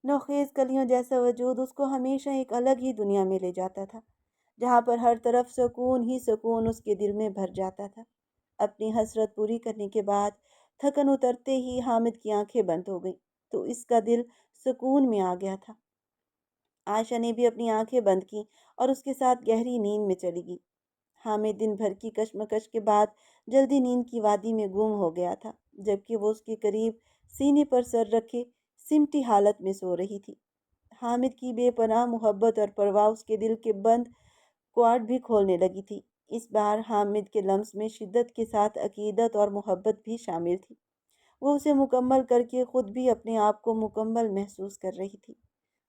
نوخیز کلیوں جیسا وجود اس کو ہمیشہ ایک الگ ہی دنیا میں لے جاتا تھا، جہاں پر ہر طرف سکون ہی سکون اس کے دل میں بھر جاتا تھا۔ اپنی حسرت پوری کرنے کے بعد تھکن اترتے ہی حامد کی آنکھیں بند ہو گئیں تو اس کا دل سکون میں آ گیا تھا۔ عائشہ نے بھی اپنی آنکھیں بند کی اور اس کے ساتھ گہری نیند میں چلی گئی۔ حامد دن بھر کی کشمکش کے بعد جلدی نیند کی وادی میں گم ہو گیا تھا، جبکہ وہ اس کے قریب سینے پر سر رکھے سمٹی حالت میں سو رہی تھی۔ حامد کی بے پناہ محبت اور پرواہ اس کے دل کے بند کواڑ بھی کھولنے لگی تھی۔ اس بار حامد کے لمس میں شدت کے ساتھ عقیدت اور محبت بھی شامل تھی۔ وہ اسے مکمل کر کے خود بھی اپنے آپ کو مکمل محسوس کر رہی تھی۔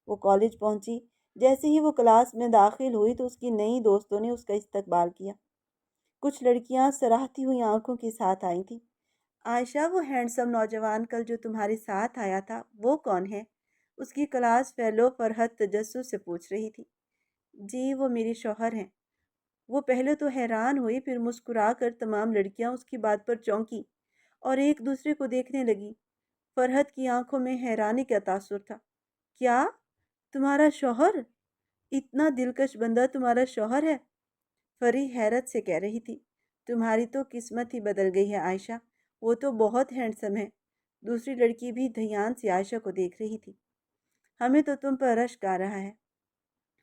وہ کالج پہنچی۔ جیسے ہی وہ کلاس میں داخل ہوئی تو اس کی نئی دوستوں نے اس کا استقبال کیا۔ کچھ لڑکیاں سراہتی ہوئی آنکھوں کے ساتھ آئی تھیں۔ عائشہ، وہ ہینڈسم نوجوان کل جو تمہارے ساتھ آیا تھا وہ کون ہے؟ اس کی کلاس فیلو فرحت تجسس سے پوچھ رہی تھی۔ جی، وہ میرے شوہر ہیں۔ وہ پہلے تو حیران ہوئی، پھر مسکرا کر تمام لڑکیاں اس کی بات پر چونکی اور ایک دوسرے کو دیکھنے لگی۔ فرحت کی آنکھوں میں حیرانی کا تاثر تھا۔ کیا تمہارا شوہر؟ اتنا دلکش بندہ تمہارا شوہر ہے؟ فری حیرت سے کہہ رہی تھی۔ تمہاری تو قسمت ہی بدل گئی ہے عائشہ، وہ تو بہت ہینڈسم ہے۔ دوسری لڑکی بھی دھیان سے عائشہ کو دیکھ رہی تھی۔ ہمیں تو تم پر رشک آ رہا ہے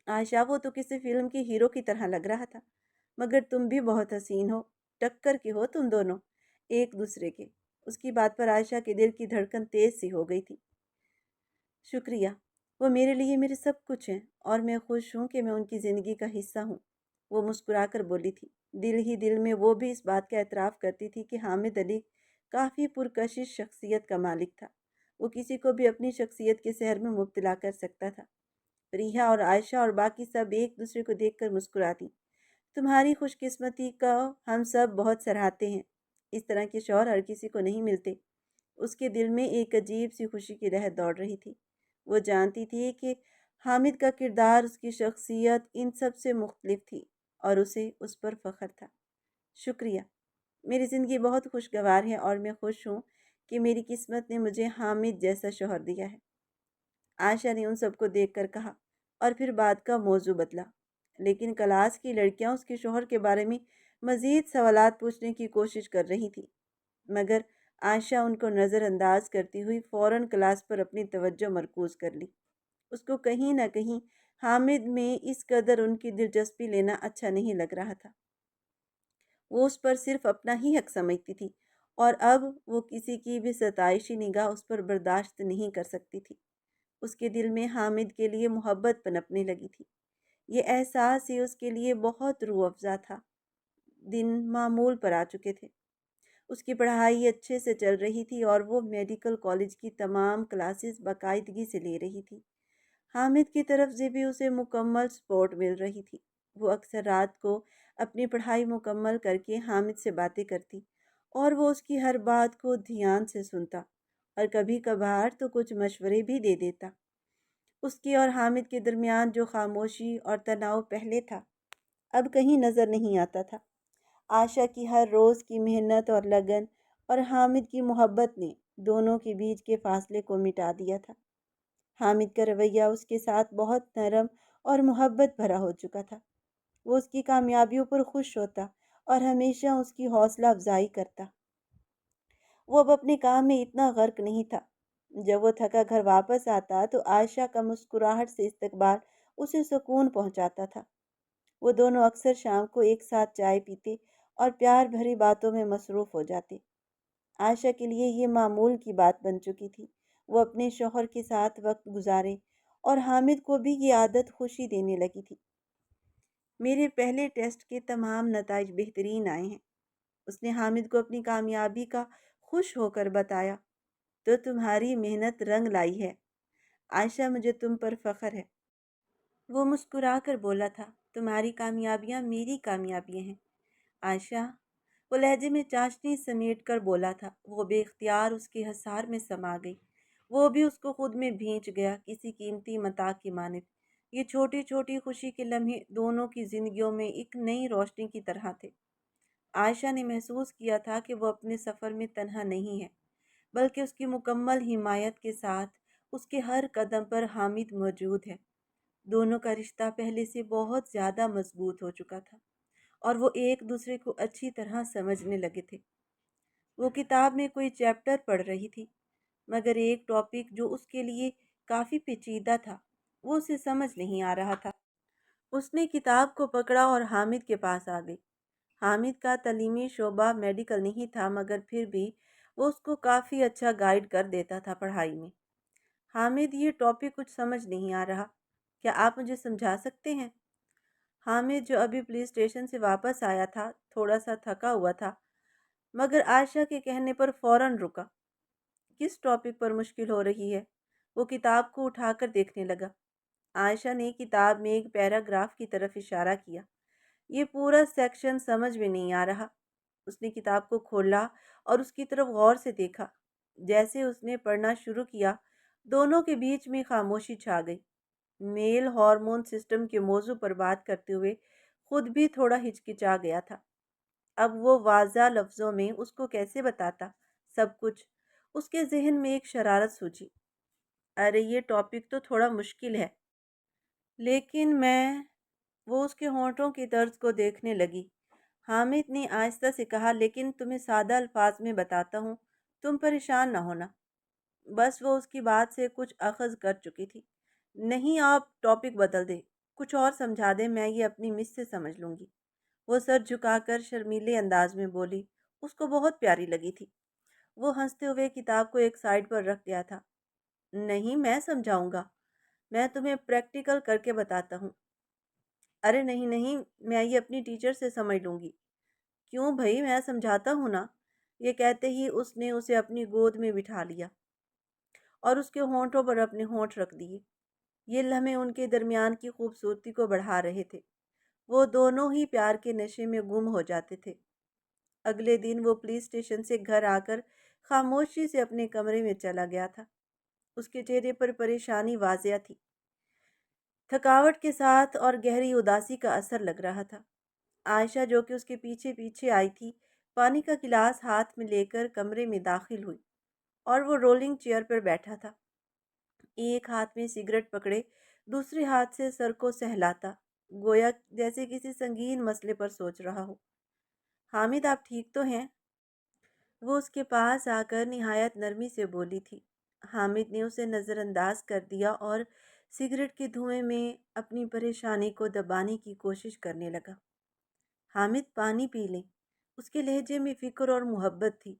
عائشہ، وہ تو کسی فلم کے ہیرو کی طرح لگ رہا تھا، مگر تم بھی بہت حسین ہو، ٹکر کے ہو تم دونوں ایک دوسرے کے۔ اس کی بات پر عائشہ کے دل کی دھڑکن تیز سی ہو گئی تھی۔ شکریہ، وہ میرے لیے میرے سب کچھ ہیں اور میں خوش ہوں کہ میں ان کی زندگی کا حصہ ہوں، وہ مسکرا کر بولی تھی۔ دل ہی دل میں وہ بھی اس بات کا اعتراف کرتی تھی کہ حامد علی کافی پرکشش شخصیت کا مالک تھا۔ وہ کسی کو بھی اپنی شخصیت کے سحر میں مبتلا کر سکتا تھا۔ ریحا اور عائشہ اور باقی سب ایک دوسرے کو دیکھ کر مسکراتی۔ تمہاری خوش قسمتی کا ہم سب بہت سراہتے ہیں۔ اس طرح کے شوہر ہر کسی کو نہیں ملتے۔ اس کے دل میں ایک عجیب سی خوشی کی لہر دوڑ رہی تھی۔ وہ جانتی تھی کہ حامد کا کردار، اس کی شخصیت ان سب سے مختلف تھی اور اسے اس پر فخر تھا۔ شکریہ، میری زندگی بہت خوشگوار ہے اور میں خوش ہوں کہ میری قسمت نے مجھے حامد جیسا شوہر دیا ہے، عائشہ نے ان سب کو دیکھ کر کہا، اور پھر بات کا موضوع بدلا۔ لیکن کلاس کی لڑکیاں اس کے شوہر کے بارے میں مزید سوالات پوچھنے کی کوشش کر رہی تھیں، مگر عائشہ ان کو نظر انداز کرتی ہوئی فوراً کلاس پر اپنی توجہ مرکوز کر لی۔ اس کو کہیں نہ کہیں حامد میں اس قدر ان کی دلچسپی لینا اچھا نہیں لگ رہا تھا۔ وہ اس پر صرف اپنا ہی حق سمجھتی تھی اور اب وہ کسی کی بھی ستائشی نگاہ اس پر برداشت نہیں کر سکتی تھی۔ اس کے دل میں حامد کے لیے محبت پنپنے لگی تھی۔ یہ احساس ہی اس کے لیے بہت روح افزا تھا۔ دن معمول پر آ چکے تھے۔ اس کی پڑھائی اچھے سے چل رہی تھی اور وہ میڈیکل کالج کی تمام کلاسز باقاعدگی سے لے رہی تھی۔ حامد کی طرف سے بھی اسے مکمل سپورٹ مل رہی تھی۔ وہ اکثر رات کو اپنی پڑھائی مکمل کر کے حامد سے باتیں کرتی اور وہ اس کی ہر بات کو دھیان سے سنتا اور کبھی کبھار تو کچھ مشورے بھی دے دیتا۔ اس کی اور حامد کے درمیان جو خاموشی اور تناؤ پہلے تھا، اب کہیں نظر نہیں آتا تھا۔ عائشہ کی ہر روز کی محنت اور لگن اور حامد کی محبت نے دونوں کے بیچ کے فاصلے کو مٹا دیا تھا۔ حامد کا رویہ اس کے ساتھ بہت نرم اور محبت بھرا ہو چکا تھا۔ وہ اس کی کامیابیوں پر خوش ہوتا اور ہمیشہ اس کی حوصلہ افزائی کرتا۔ وہ اب اپنے کام میں اتنا غرق نہیں تھا۔ جب وہ تھکا گھر واپس آتا تو عائشہ کا مسکراہٹ سے استقبال اسے سکون پہنچاتا تھا۔ وہ دونوں اکثر شام کو ایک ساتھ چائے پیتے اور پیار بھری باتوں میں مصروف ہو جاتے۔ عائشہ کے لیے یہ معمول کی بات بن چکی تھی۔ وہ اپنے شوہر کے ساتھ وقت گزارے اور حامد کو بھی یہ عادت خوشی دینے لگی تھی۔ میرے پہلے ٹیسٹ کے تمام نتائج بہترین آئے ہیں، اس نے حامد کو اپنی کامیابی کا خوش ہو کر بتایا۔ تو تمہاری محنت رنگ لائی ہے عائشہ، مجھے تم پر فخر ہے۔ وہ مسکرا کر بولا تھا، تمہاری کامیابیاں میری کامیابیاں ہیں عائشہ۔ وہ لہجے میں چاشنی سمیٹ کر بولا تھا۔ وہ بے اختیار اس کے حصار میں سما گئی۔ وہ بھی اس کو خود میں بھینچ گیا، کسی قیمتی متاع کی مانند۔ یہ چھوٹی چھوٹی خوشی کے لمحے دونوں کی زندگیوں میں ایک نئی روشنی کی طرح تھے۔ عائشہ نے محسوس کیا تھا کہ وہ اپنے سفر میں تنہا نہیں ہے، بلکہ اس کی مکمل حمایت کے ساتھ اس کے ہر قدم پر حامد موجود ہے۔ دونوں کا رشتہ پہلے سے بہت زیادہ مضبوط ہو چکا تھا اور وہ ایک دوسرے کو اچھی طرح سمجھنے لگے تھے۔ وہ کتاب میں کوئی چیپٹر پڑھ رہی تھی، مگر ایک ٹاپک جو اس کے لیے کافی پیچیدہ تھا، وہ اسے سمجھ نہیں آ رہا تھا۔ اس نے کتاب کو پکڑا اور حامد کے پاس آ گئی۔ حامد کا تعلیمی شعبہ میڈیکل نہیں تھا، مگر پھر بھی وہ اس کو کافی اچھا گائیڈ کر دیتا تھا پڑھائی میں۔ حامد، یہ ٹاپک کچھ سمجھ نہیں آ رہا، کیا آپ مجھے سمجھا سکتے ہیں؟ حامد، جو ابھی پولیس اسٹیشن سے واپس آیا تھا، تھوڑا سا تھکا ہوا تھا، مگر عائشہ کے کہنے پر فوراً رکا۔ کس ٹاپک پر مشکل ہو رہی ہے؟ وہ کتاب کو اٹھا کر دیکھنے لگا۔ عائشہ نے کتاب میں ایک پیراگراف کی طرف اشارہ کیا۔ یہ پورا سیکشن سمجھ میں نہیں آ رہا۔ اس نے کتاب کو کھولا اور اس کی طرف غور سے دیکھا۔ جیسے اس نے پڑھنا شروع کیا، دونوں کے بیچ میں خاموشی چھا گئی۔ میل ہارمون سسٹم کے موضوع پر بات کرتے ہوئے خود بھی تھوڑا ہچکچا گیا تھا۔ اب وہ واضح لفظوں میں اس کو کیسے بتاتا سب کچھ؟ اس کے ذہن میں ایک شرارت سوچی، ارے یہ ٹاپک تو تھوڑا مشکل ہے، لیکن وہ اس کے ہونٹوں کی طرز کو دیکھنے لگی۔ حامد نے آہستہ سے کہا، لیکن تمہیں سادہ الفاظ میں بتاتا ہوں، تم پریشان نہ ہونا۔ بس وہ اس کی بات سے کچھ اخذ کر چکی تھی۔ نہیں، آپ ٹاپک بدل دیں، کچھ اور سمجھا دیں، میں یہ اپنی مس سے سمجھ لوں گی۔ وہ سر جھکا کر شرمیلے انداز میں بولی۔ اس کو بہت پیاری لگی تھی۔ وہ ہنستے ہوئے کتاب کو ایک سائڈ پر رکھ گیا تھا۔ نہیں، میں سمجھاؤں گا، میں تمہیں پریکٹیکل کر کے بتاتا ہوں۔ ارے نہیں نہیں، میں یہ اپنی ٹیچر سے سمجھ لوں گی۔ کیوں بھائی، میں سمجھاتا ہوں نا۔ یہ کہتے ہی اس نے اسے اپنی گود میں بٹھا لیا اور اس کے ہونٹوں پر اپنے ہونٹ رکھ دیے۔ یہ لمحے ان کے درمیان کی خوبصورتی کو بڑھا رہے تھے۔ وہ دونوں ہی پیار کے نشے میں گم ہو جاتے تھے۔ اگلے دن وہ پولیس اسٹیشن سے گھر آ کر خاموشی سے اپنے کمرے میں چلا گیا تھا۔ اس کے چہرے پر پریشانی واضح تھی، تھکاوٹ کے ساتھ، اور گہری اداسی کا اثر لگ رہا تھا۔ عائشہ، جو کہ اس کے پیچھے پیچھے آئی تھی، پانی کا گلاس ہاتھ میں لے کر کمرے میں داخل ہوئی اور وہ رولنگ چیئر پر بیٹھا تھا، ایک ہاتھ میں سگریٹ پکڑے، دوسرے ہاتھ سے سر کو سہلاتا، گویا جیسے کسی سنگین مسئلے پر سوچ رہا ہو۔ حامد، آپ ٹھیک تو ہیں؟ وہ اس کے پاس آ کر نہایت نرمی سے بولی تھی۔ حامد نے اسے نظر انداز کر دیا اور سگریٹ کے دھوئیں میں اپنی پریشانی کو دبانے کی کوشش کرنے لگا۔ حامد، پانی پی لیں۔ اس کے لہجے میں فکر اور محبت تھی،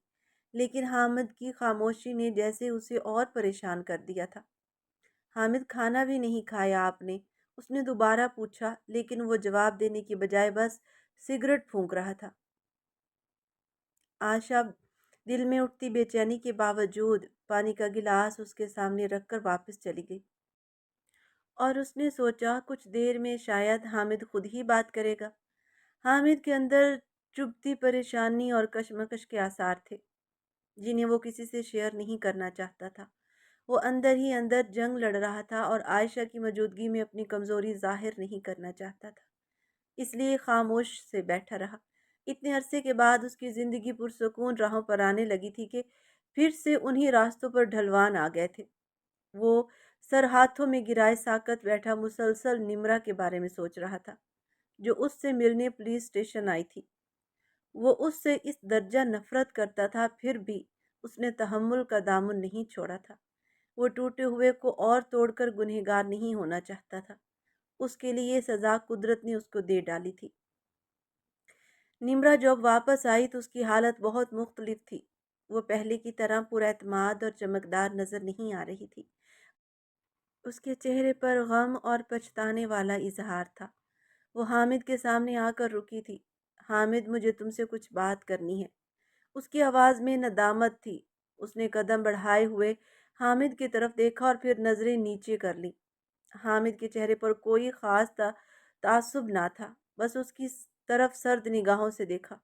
لیکن حامد کی خاموشی نے جیسے اسے اور پریشان کر دیا تھا۔ حامد، کھانا بھی نہیں کھایا آپ نے؟ اس نے دوبارہ پوچھا، لیکن وہ جواب دینے کی بجائے بس سگریٹ پھونک رہا تھا۔ عائشہ دل میں اٹھتی بے چینی کے باوجود پانی کا گلاس اس کے سامنے رکھ کر واپس چلی گئی۔ اور اس نے سوچا کچھ دیر میں شاید حامد خود ہی بات کرے گا۔ حامد کے اندر چبھتی پریشانی اور کشمکش کے آثار تھے جنہیں وہ کسی سے شیئر نہیں کرنا چاہتا تھا۔ وہ اندر ہی اندر جنگ لڑ رہا تھا اور عائشہ کی موجودگی میں اپنی کمزوری ظاہر نہیں کرنا چاہتا تھا، اس لیے خاموش سے بیٹھا رہا۔ اتنے عرصے کے بعد اس کی زندگی پرسکون راہوں پر آنے لگی تھی کہ پھر سے انہی راستوں پر ڈھلوان آ گئے تھے۔ وہ سر ہاتھوں میں گرائے ساکت بیٹھا مسلسل نمرہ کے بارے میں سوچ رہا تھا جو اس سے ملنے پولیس اسٹیشن آئی تھی۔ وہ اس سے اس درجہ نفرت کرتا تھا، پھر بھی اس نے تحمل کا دامن نہیں چھوڑا تھا۔ وہ ٹوٹے ہوئے کو اور توڑ کر گنہگار نہیں ہونا چاہتا تھا۔ اس کے لیے یہ سزا قدرت نے اس کو دے ڈالی تھی۔ نمرہ جب واپس آئی تو اس کی حالت بہت مختلف تھی۔ وہ پہلے کی طرح پر اعتماد اور چمکدار نظر نہیں آ رہی تھی۔ اس کے چہرے پر غم اور پچھتانے والا اظہار تھا۔ وہ حامد کے سامنے آ کر رکی تھی۔ حامد، مجھے تم سے کچھ بات کرنی ہے۔ اس کی آواز میں ندامت تھی۔ اس نے قدم بڑھائے ہوئے حامد کی طرف دیکھا اور پھر نظریں نیچے کر لی۔ حامد کے چہرے پر کوئی خاص تعصب نہ تھا، بس اس کی طرف سرد نگاہوں سے دیکھا۔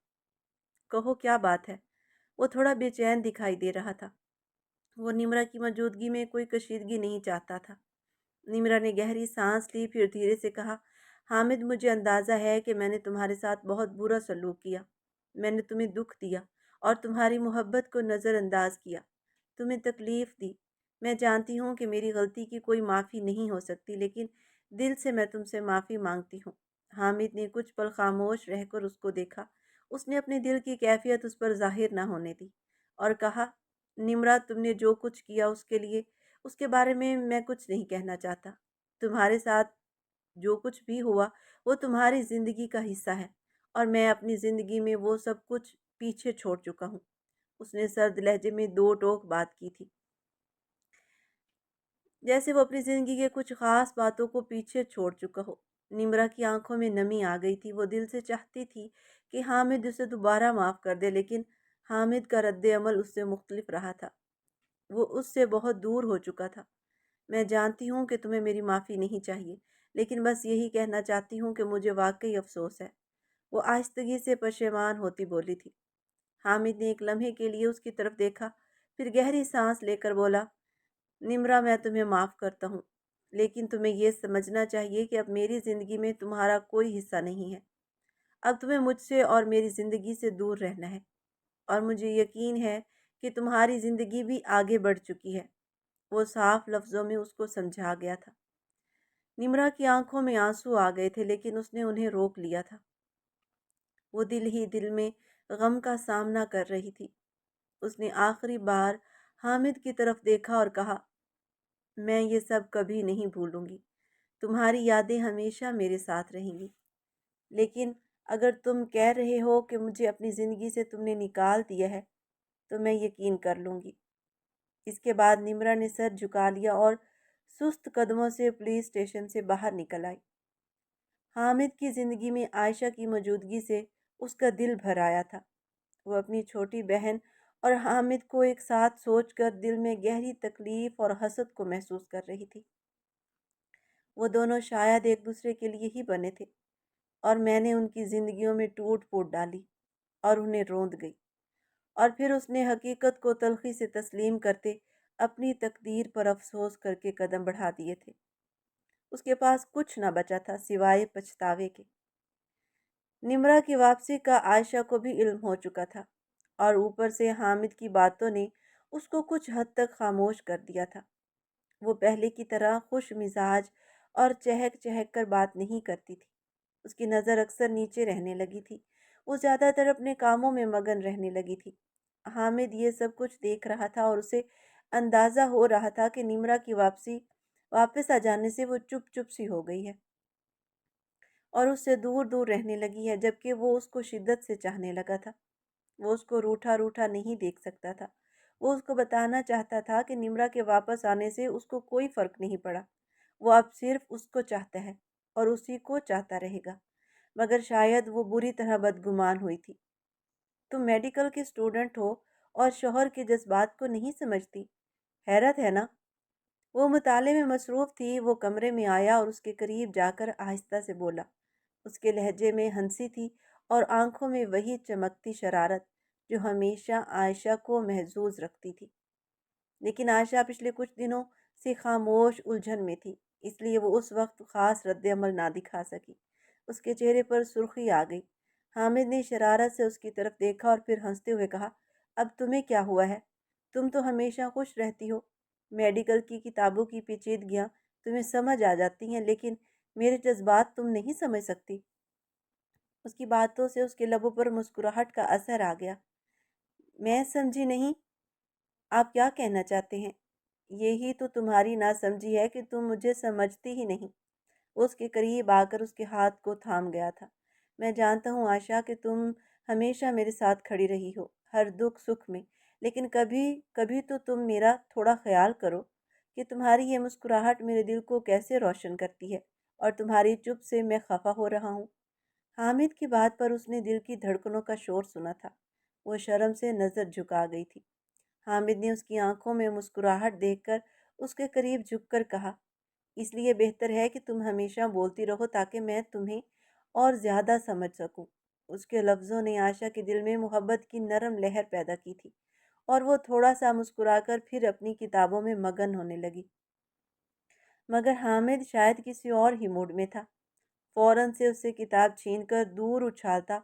کہو کیا بات ہے؟ وہ تھوڑا بے چین دکھائی دے رہا تھا۔ وہ نمرہ کی موجودگی میں کوئی کشیدگی نہیں چاہتا تھا۔ نمرہ نے گہری سانس لی، پھر دھیرے سے کہا، حامد، مجھے اندازہ ہے کہ میں نے تمہارے ساتھ بہت برا سلوک کیا۔ میں نے تمہیں دکھ دیا اور تمہاری محبت کو نظر انداز کیا، تمہیں تکلیف دی۔ میں جانتی ہوں کہ میری غلطی کی کوئی معافی نہیں ہو سکتی، لیکن دل سے میں تم سے معافی مانگتی ہوں۔ حامد نے کچھ پل خاموش رہ کر اس کو دیکھا۔ اس نے اپنے دل کی کیفیت اس پر ظاہر نہ ہونے دی اور کہا، نمرہ، تم نے جو کچھ کیا اس کے بارے میں کچھ نہیں کہنا چاہتا۔ تمہارے ساتھ جو کچھ بھی ہوا وہ تمہاری زندگی کا حصہ ہے اور میں اپنی زندگی میں وہ سب کچھ پیچھے چھوڑ چکا ہوں۔ اس نے سرد لہجے میں دو ٹوک بات کی تھی، جیسے وہ اپنی زندگی کے کچھ خاص باتوں کو پیچھے چھوڑ چکا ہو۔ نمرہ کی آنکھوں میں نمی آ گئی تھی۔ وہ دل سے چاہتی تھی کہ حامد اسے دوبارہ معاف کر دے، لیکن حامد کا رد عمل اس سے مختلف رہا تھا۔ وہ اس سے بہت دور ہو چکا تھا۔ میں جانتی ہوں کہ تمہیں میری معافی نہیں چاہیے، لیکن بس یہی کہنا چاہتی ہوں کہ مجھے واقعی افسوس ہے۔ وہ آہستگی سے پشیمان ہوتی بولی تھی۔ حامد نے ایک لمحے کے لیے اس کی طرف دیکھا، پھر گہری سانس لے کر بولا، نمرہ، میں تمہیں معاف کرتا ہوں، لیکن تمہیں یہ سمجھنا چاہیے کہ اب میری زندگی میں تمہارا کوئی حصہ نہیں ہے۔ اب تمہیں مجھ سے اور میری زندگی سے دور رہنا ہے، اور مجھے یقین ہے کہ تمہاری زندگی بھی آگے بڑھ چکی ہے۔ وہ صاف لفظوں میں اس کو سمجھا گیا تھا۔ نمرہ کی آنکھوں میں آنسو آ گئے تھے، لیکن اس نے انہیں روک لیا تھا۔ وہ دل ہی دل میں غم کا سامنا کر رہی تھی۔ اس نے آخری بار حامد کی طرف دیکھا اور کہا، میں یہ سب کبھی نہیں بھولوں گی۔ تمہاری یادیں ہمیشہ میرے ساتھ رہیں گی، لیکن اگر تم کہہ رہے ہو کہ مجھے اپنی زندگی سے تم نے نکال دیا ہے تو میں یقین کر لوں گی۔ اس کے بعد نمرہ نے سر جھکا لیا اور سست قدموں سے پولیس اسٹیشن سے باہر نکل آئی۔ حامد کی زندگی میں عائشہ کی موجودگی سے اس کا دل بھر آیا تھا۔ وہ اپنی چھوٹی بہن اور حامد کو ایک ساتھ سوچ کر دل میں گہری تکلیف اور حسد کو محسوس کر رہی تھی۔ وہ دونوں شاید ایک دوسرے کے لیے ہی بنے تھے، اور میں نے ان کی زندگیوں میں ٹوٹ پھوٹ ڈالی اور انہیں روند گئی۔ اور پھر اس نے حقیقت کو تلخی سے تسلیم کرتے اپنی تقدیر پر افسوس کر کے قدم بڑھا دیے تھے۔ اس کے پاس کچھ نہ بچا تھا سوائے پچھتاوے کے۔ نمرہ کی واپسی کا عائشہ کو بھی علم ہو چکا تھا، اور اوپر سے حامد کی باتوں نے اس کو کچھ حد تک خاموش کر دیا تھا۔ وہ پہلے کی طرح خوش مزاج اور چہک چہک کر بات نہیں کرتی تھی۔ اس کی نظر اکثر نیچے رہنے لگی تھی۔ وہ زیادہ تر اپنے کاموں میں مگن رہنے لگی تھی۔ حامد یہ سب کچھ دیکھ رہا تھا اور اسے اندازہ ہو رہا تھا کہ نمرہ کی واپس آ جانے سے وہ چپ چپ سی ہو گئی ہے اور اس سے دور دور رہنے لگی ہے، جبکہ وہ اس کو شدت سے چاہنے لگا تھا۔ وہ اس کو روٹھا روٹھا نہیں دیکھ سکتا تھا۔ وہ اس کو بتانا چاہتا تھا کہ نمرہ کے واپس آنے سے اس کو کوئی فرق نہیں پڑا۔ وہ اب صرف اس کو چاہتا ہے اور اسی کو چاہتا رہے گا، مگر شاید وہ بری طرح بدگمان ہوئی تھی۔ تم میڈیکل کے اسٹوڈنٹ ہو اور شوہر کے جذبات کو نہیں سمجھتی، حیرت ہے نا؟ وہ مطالعے میں مصروف تھی۔ وہ کمرے میں آیا اور اس کے قریب جا کر آہستہ سے بولا۔ اس کے لہجے میں ہنسی تھی اور آنکھوں میں وہی چمکتی شرارت جو ہمیشہ عائشہ کو محظوظ رکھتی تھی۔ لیکن عائشہ پچھلے کچھ دنوں سے خاموش الجھن میں تھی، اس لیے وہ اس وقت خاص رد عمل نہ دکھا سکی۔ اس کے چہرے پر سرخی آ گئی۔ حامد نے شرارت سے اس کی طرف دیکھا اور پھر ہنستے ہوئے کہا، اب تمہیں کیا ہوا ہے؟ تم تو ہمیشہ خوش رہتی ہو۔ میڈیکل کی کتابوں کی پیچیدگیاں تمہیں سمجھ آ جاتی ہیں، لیکن میرے جذبات تم نہیں سمجھ سکتی۔ اس کی باتوں سے اس کے لبوں پر مسکراہٹ کا اثر آ گیا۔ میں سمجھی نہیں، آپ کیا کہنا چاہتے ہیں؟ یہی تو تمہاری ناسمجھی ہے کہ تم مجھے سمجھتی ہی نہیں۔ وہ اس کے قریب آ کر اس کے ہاتھ کو تھام گیا تھا۔ میں جانتا ہوں عائشہ کہ تم ہمیشہ میرے ساتھ کھڑی رہی ہو، ہر دکھ سکھ میں، لیکن کبھی کبھی تو تم میرا تھوڑا خیال کرو کہ تمہاری یہ مسکراہٹ میرے دل کو کیسے روشن کرتی ہے، اور تمہاری چپ سے میں خفا ہو رہا ہوں۔ حامد کی بات پر اس نے دل کی دھڑکنوں کا شور سنا تھا۔ وہ شرم سے نظر جھکا گئی تھی۔ حامد نے اس کی آنکھوں میں مسکراہٹ دیکھ کر اس کے قریب جھک کر کہا، اس لیے بہتر ہے کہ تم ہمیشہ بولتی رہو تاکہ میں تمہیں اور زیادہ سمجھ سکوں۔ اس کے لفظوں نے عائشہ کے دل میں محبت کی نرم لہر پیدا کی تھی، اور وہ تھوڑا سا مسکرا کر پھر اپنی کتابوں میں مگن ہونے لگی۔ مگر حامد شاید کسی اور ہی موڈ میں تھا۔ فوراً سے اس سے کتاب چھین کر دور اچھالتا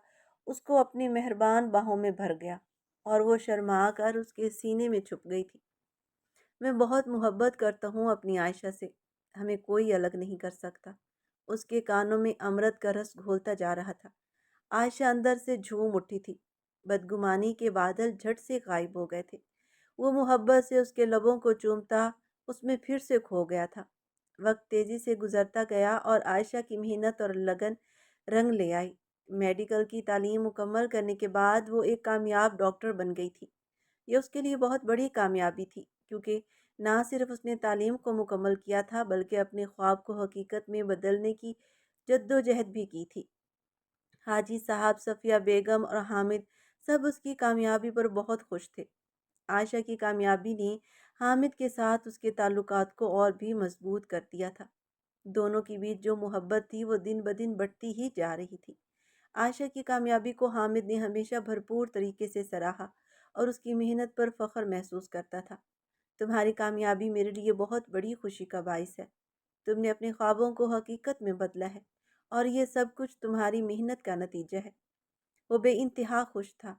اس کو اپنی مہربان باہوں میں بھر گیا، اور وہ شرما کر اس کے سینے میں چھپ گئی تھی۔ میں بہت محبت کرتا ہوں اپنی عائشہ سے، ہمیں کوئی الگ نہیں کر سکتا۔ اس کے کانوں میں امرت کا رس گھولتا جا رہا تھا۔ عائشہ اندر سے جھوم اٹھی تھی۔ بدگمانی کے بادل جھٹ سے غائب ہو گئے تھے۔ وہ محبت سے اس کے لبوں کو چومتا اس میں پھر سے کھو گیا تھا۔ وقت تیزی سے گزرتا گیا اور عائشہ کی محنت اور لگن رنگ لے آئی۔ میڈیکل کی تعلیم مکمل کرنے کے بعد وہ ایک کامیاب ڈاکٹر بن گئی تھی۔ یہ اس کے لیے بہت بڑی کامیابی تھی، کیونکہ نہ صرف اس نے تعلیم کو مکمل کیا تھا بلکہ اپنے خواب کو حقیقت میں بدلنے کی جدوجہد بھی کی تھی۔ حاجی صاحب، صفیہ بیگم اور حامد سب اس کی کامیابی پر بہت خوش تھے۔ عائشہ کی کامیابی نے حامد کے ساتھ اس کے تعلقات کو اور بھی مضبوط کر دیا تھا۔ دونوں کے بیچ جو محبت تھی وہ دن بدن بڑھتی ہی جا رہی تھی۔ عائشہ کی کامیابی کو حامد نے ہمیشہ بھرپور طریقے سے سراہا اور اس کی محنت پر فخر محسوس کرتا تھا۔ تمہاری کامیابی میرے لیے بہت بڑی خوشی کا باعث ہے۔ تم نے اپنے خوابوں کو حقیقت میں بدلا ہے، اور یہ سب کچھ تمہاری محنت کا نتیجہ ہے۔ وہ بے انتہا خوش تھا۔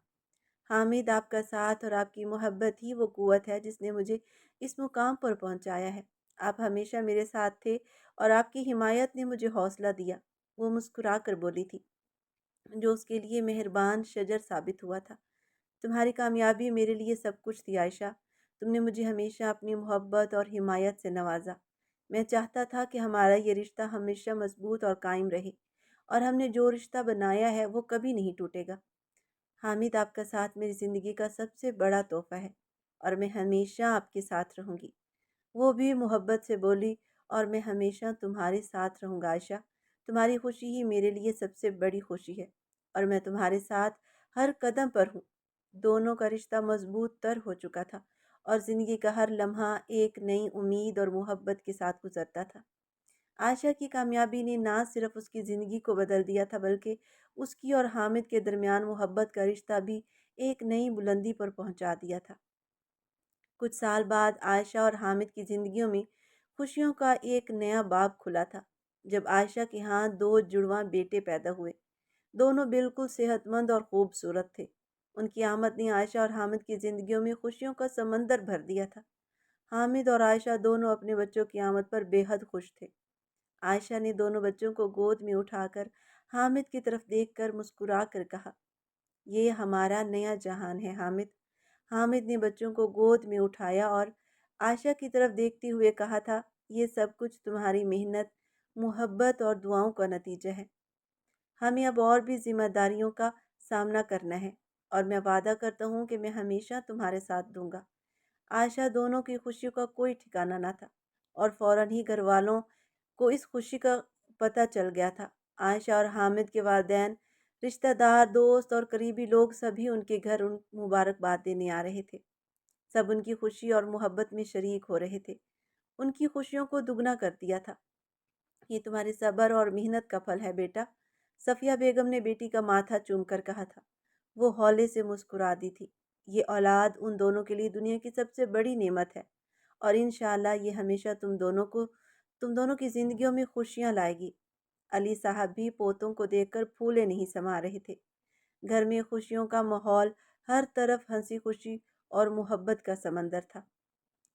حامد، آپ کا ساتھ اور آپ کی محبت ہی وہ قوت ہے جس نے مجھے اس مقام پر پہنچایا ہے۔ آپ ہمیشہ میرے ساتھ تھے اور آپ کی حمایت نے مجھے حوصلہ دیا۔ وہ مسکرا کر بولی تھی، جو اس کے لیے مہربان شجر ثابت ہوا تھا۔ تمہاری کامیابی میرے لیے سب کچھ تھی عائشہ۔ تم نے مجھے ہمیشہ اپنی محبت اور حمایت سے نوازا۔ میں چاہتا تھا کہ ہمارا یہ رشتہ ہمیشہ مضبوط اور قائم رہے، اور ہم نے جو رشتہ بنایا ہے وہ کبھی نہیں ٹوٹے گا۔ حامد، آپ کا ساتھ میری زندگی کا سب سے بڑا تحفہ ہے، اور میں ہمیشہ آپ کے ساتھ رہوں گی۔ وہ بھی محبت سے بولی، اور میں ہمیشہ تمہارے ساتھ رہوں گا عائشہ۔ تمہاری خوشی ہی میرے لیے سب سے بڑی خوشی ہے، اور میں تمہارے ساتھ ہر قدم پر ہوں۔ دونوں کا رشتہ مضبوط تر ہو چکا تھا، اور زندگی کا ہر لمحہ ایک نئی امید اور محبت کے ساتھ گزرتا تھا۔ عائشہ کی کامیابی نے نہ صرف اس کی زندگی کو بدل دیا تھا بلکہ اس کی اور حامد کے درمیان محبت کا رشتہ بھی ایک نئی بلندی پر پہنچا دیا تھا۔ کچھ سال بعد عائشہ اور حامد کی زندگیوں میں خوشیوں کا ایک نیا باب کھلا تھا، جب عائشہ کے ہاں دو جڑواں بیٹے پیدا ہوئے۔ دونوں بالکل صحت مند اور خوبصورت تھے۔ ان کی آمد نے عائشہ اور حامد کی زندگیوں میں خوشیوں کا سمندر بھر دیا تھا۔ حامد اور عائشہ دونوں اپنے بچوں کی آمد پر بے حد خوش تھے۔ عائشہ نے دونوں بچوں کو گود میں اٹھا کر حامد کی طرف دیکھ کر مسکرا کر کہا، یہ ہمارا نیا جہان ہے حامد۔ حامد نے بچوں کو گود میں اٹھایا اور عائشہ کی طرف دیکھتے ہوئے کہا تھا، یہ سب کچھ تمہاری محنت، محبت اور دعاؤں کا نتیجہ ہے۔ ہمیں اب اور بھی ذمہ داریوں کا سامنا کرنا ہے، اور میں وعدہ کرتا ہوں کہ میں ہمیشہ تمہارے ساتھ دوں گا۔ عائشہ دونوں کی خوشیوں کا کوئی ٹھکانہ نہ تھا، اور فوراً ہی گھر والوں کو اس خوشی کا پتہ چل گیا تھا۔ عائشہ اور حامد کے والدین، رشتہ دار، دوست اور قریبی لوگ سبھی ان کے گھر ان مبارکباد دینے آ رہے تھے۔ سب ان کی خوشی اور محبت میں شریک ہو رہے تھے۔ ان کی خوشیوں کو دگنا کر دیا تھا۔ یہ تمہارے صبر اور محنت کا پھل ہے بیٹا، صفیہ بیگم نے بیٹی کا ماتھا چوم کر کہا تھا۔ وہ ہولے سے مسکرا دی تھی۔ یہ اولاد ان دونوں کے لیے دنیا کی سب سے بڑی نعمت ہے، اور انشاءاللہ یہ ہمیشہ تم دونوں کی زندگیوں میں خوشیاں لائے گی۔ علی صاحب بھی پوتوں کو دیکھ کر پھولے نہیں سما رہے تھے۔ گھر میں خوشیوں کا ماحول، ہر طرف ہنسی خوشی اور محبت کا سمندر تھا۔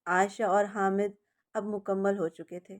عائشہ اور حامد اب مکمل ہو چکے تھے۔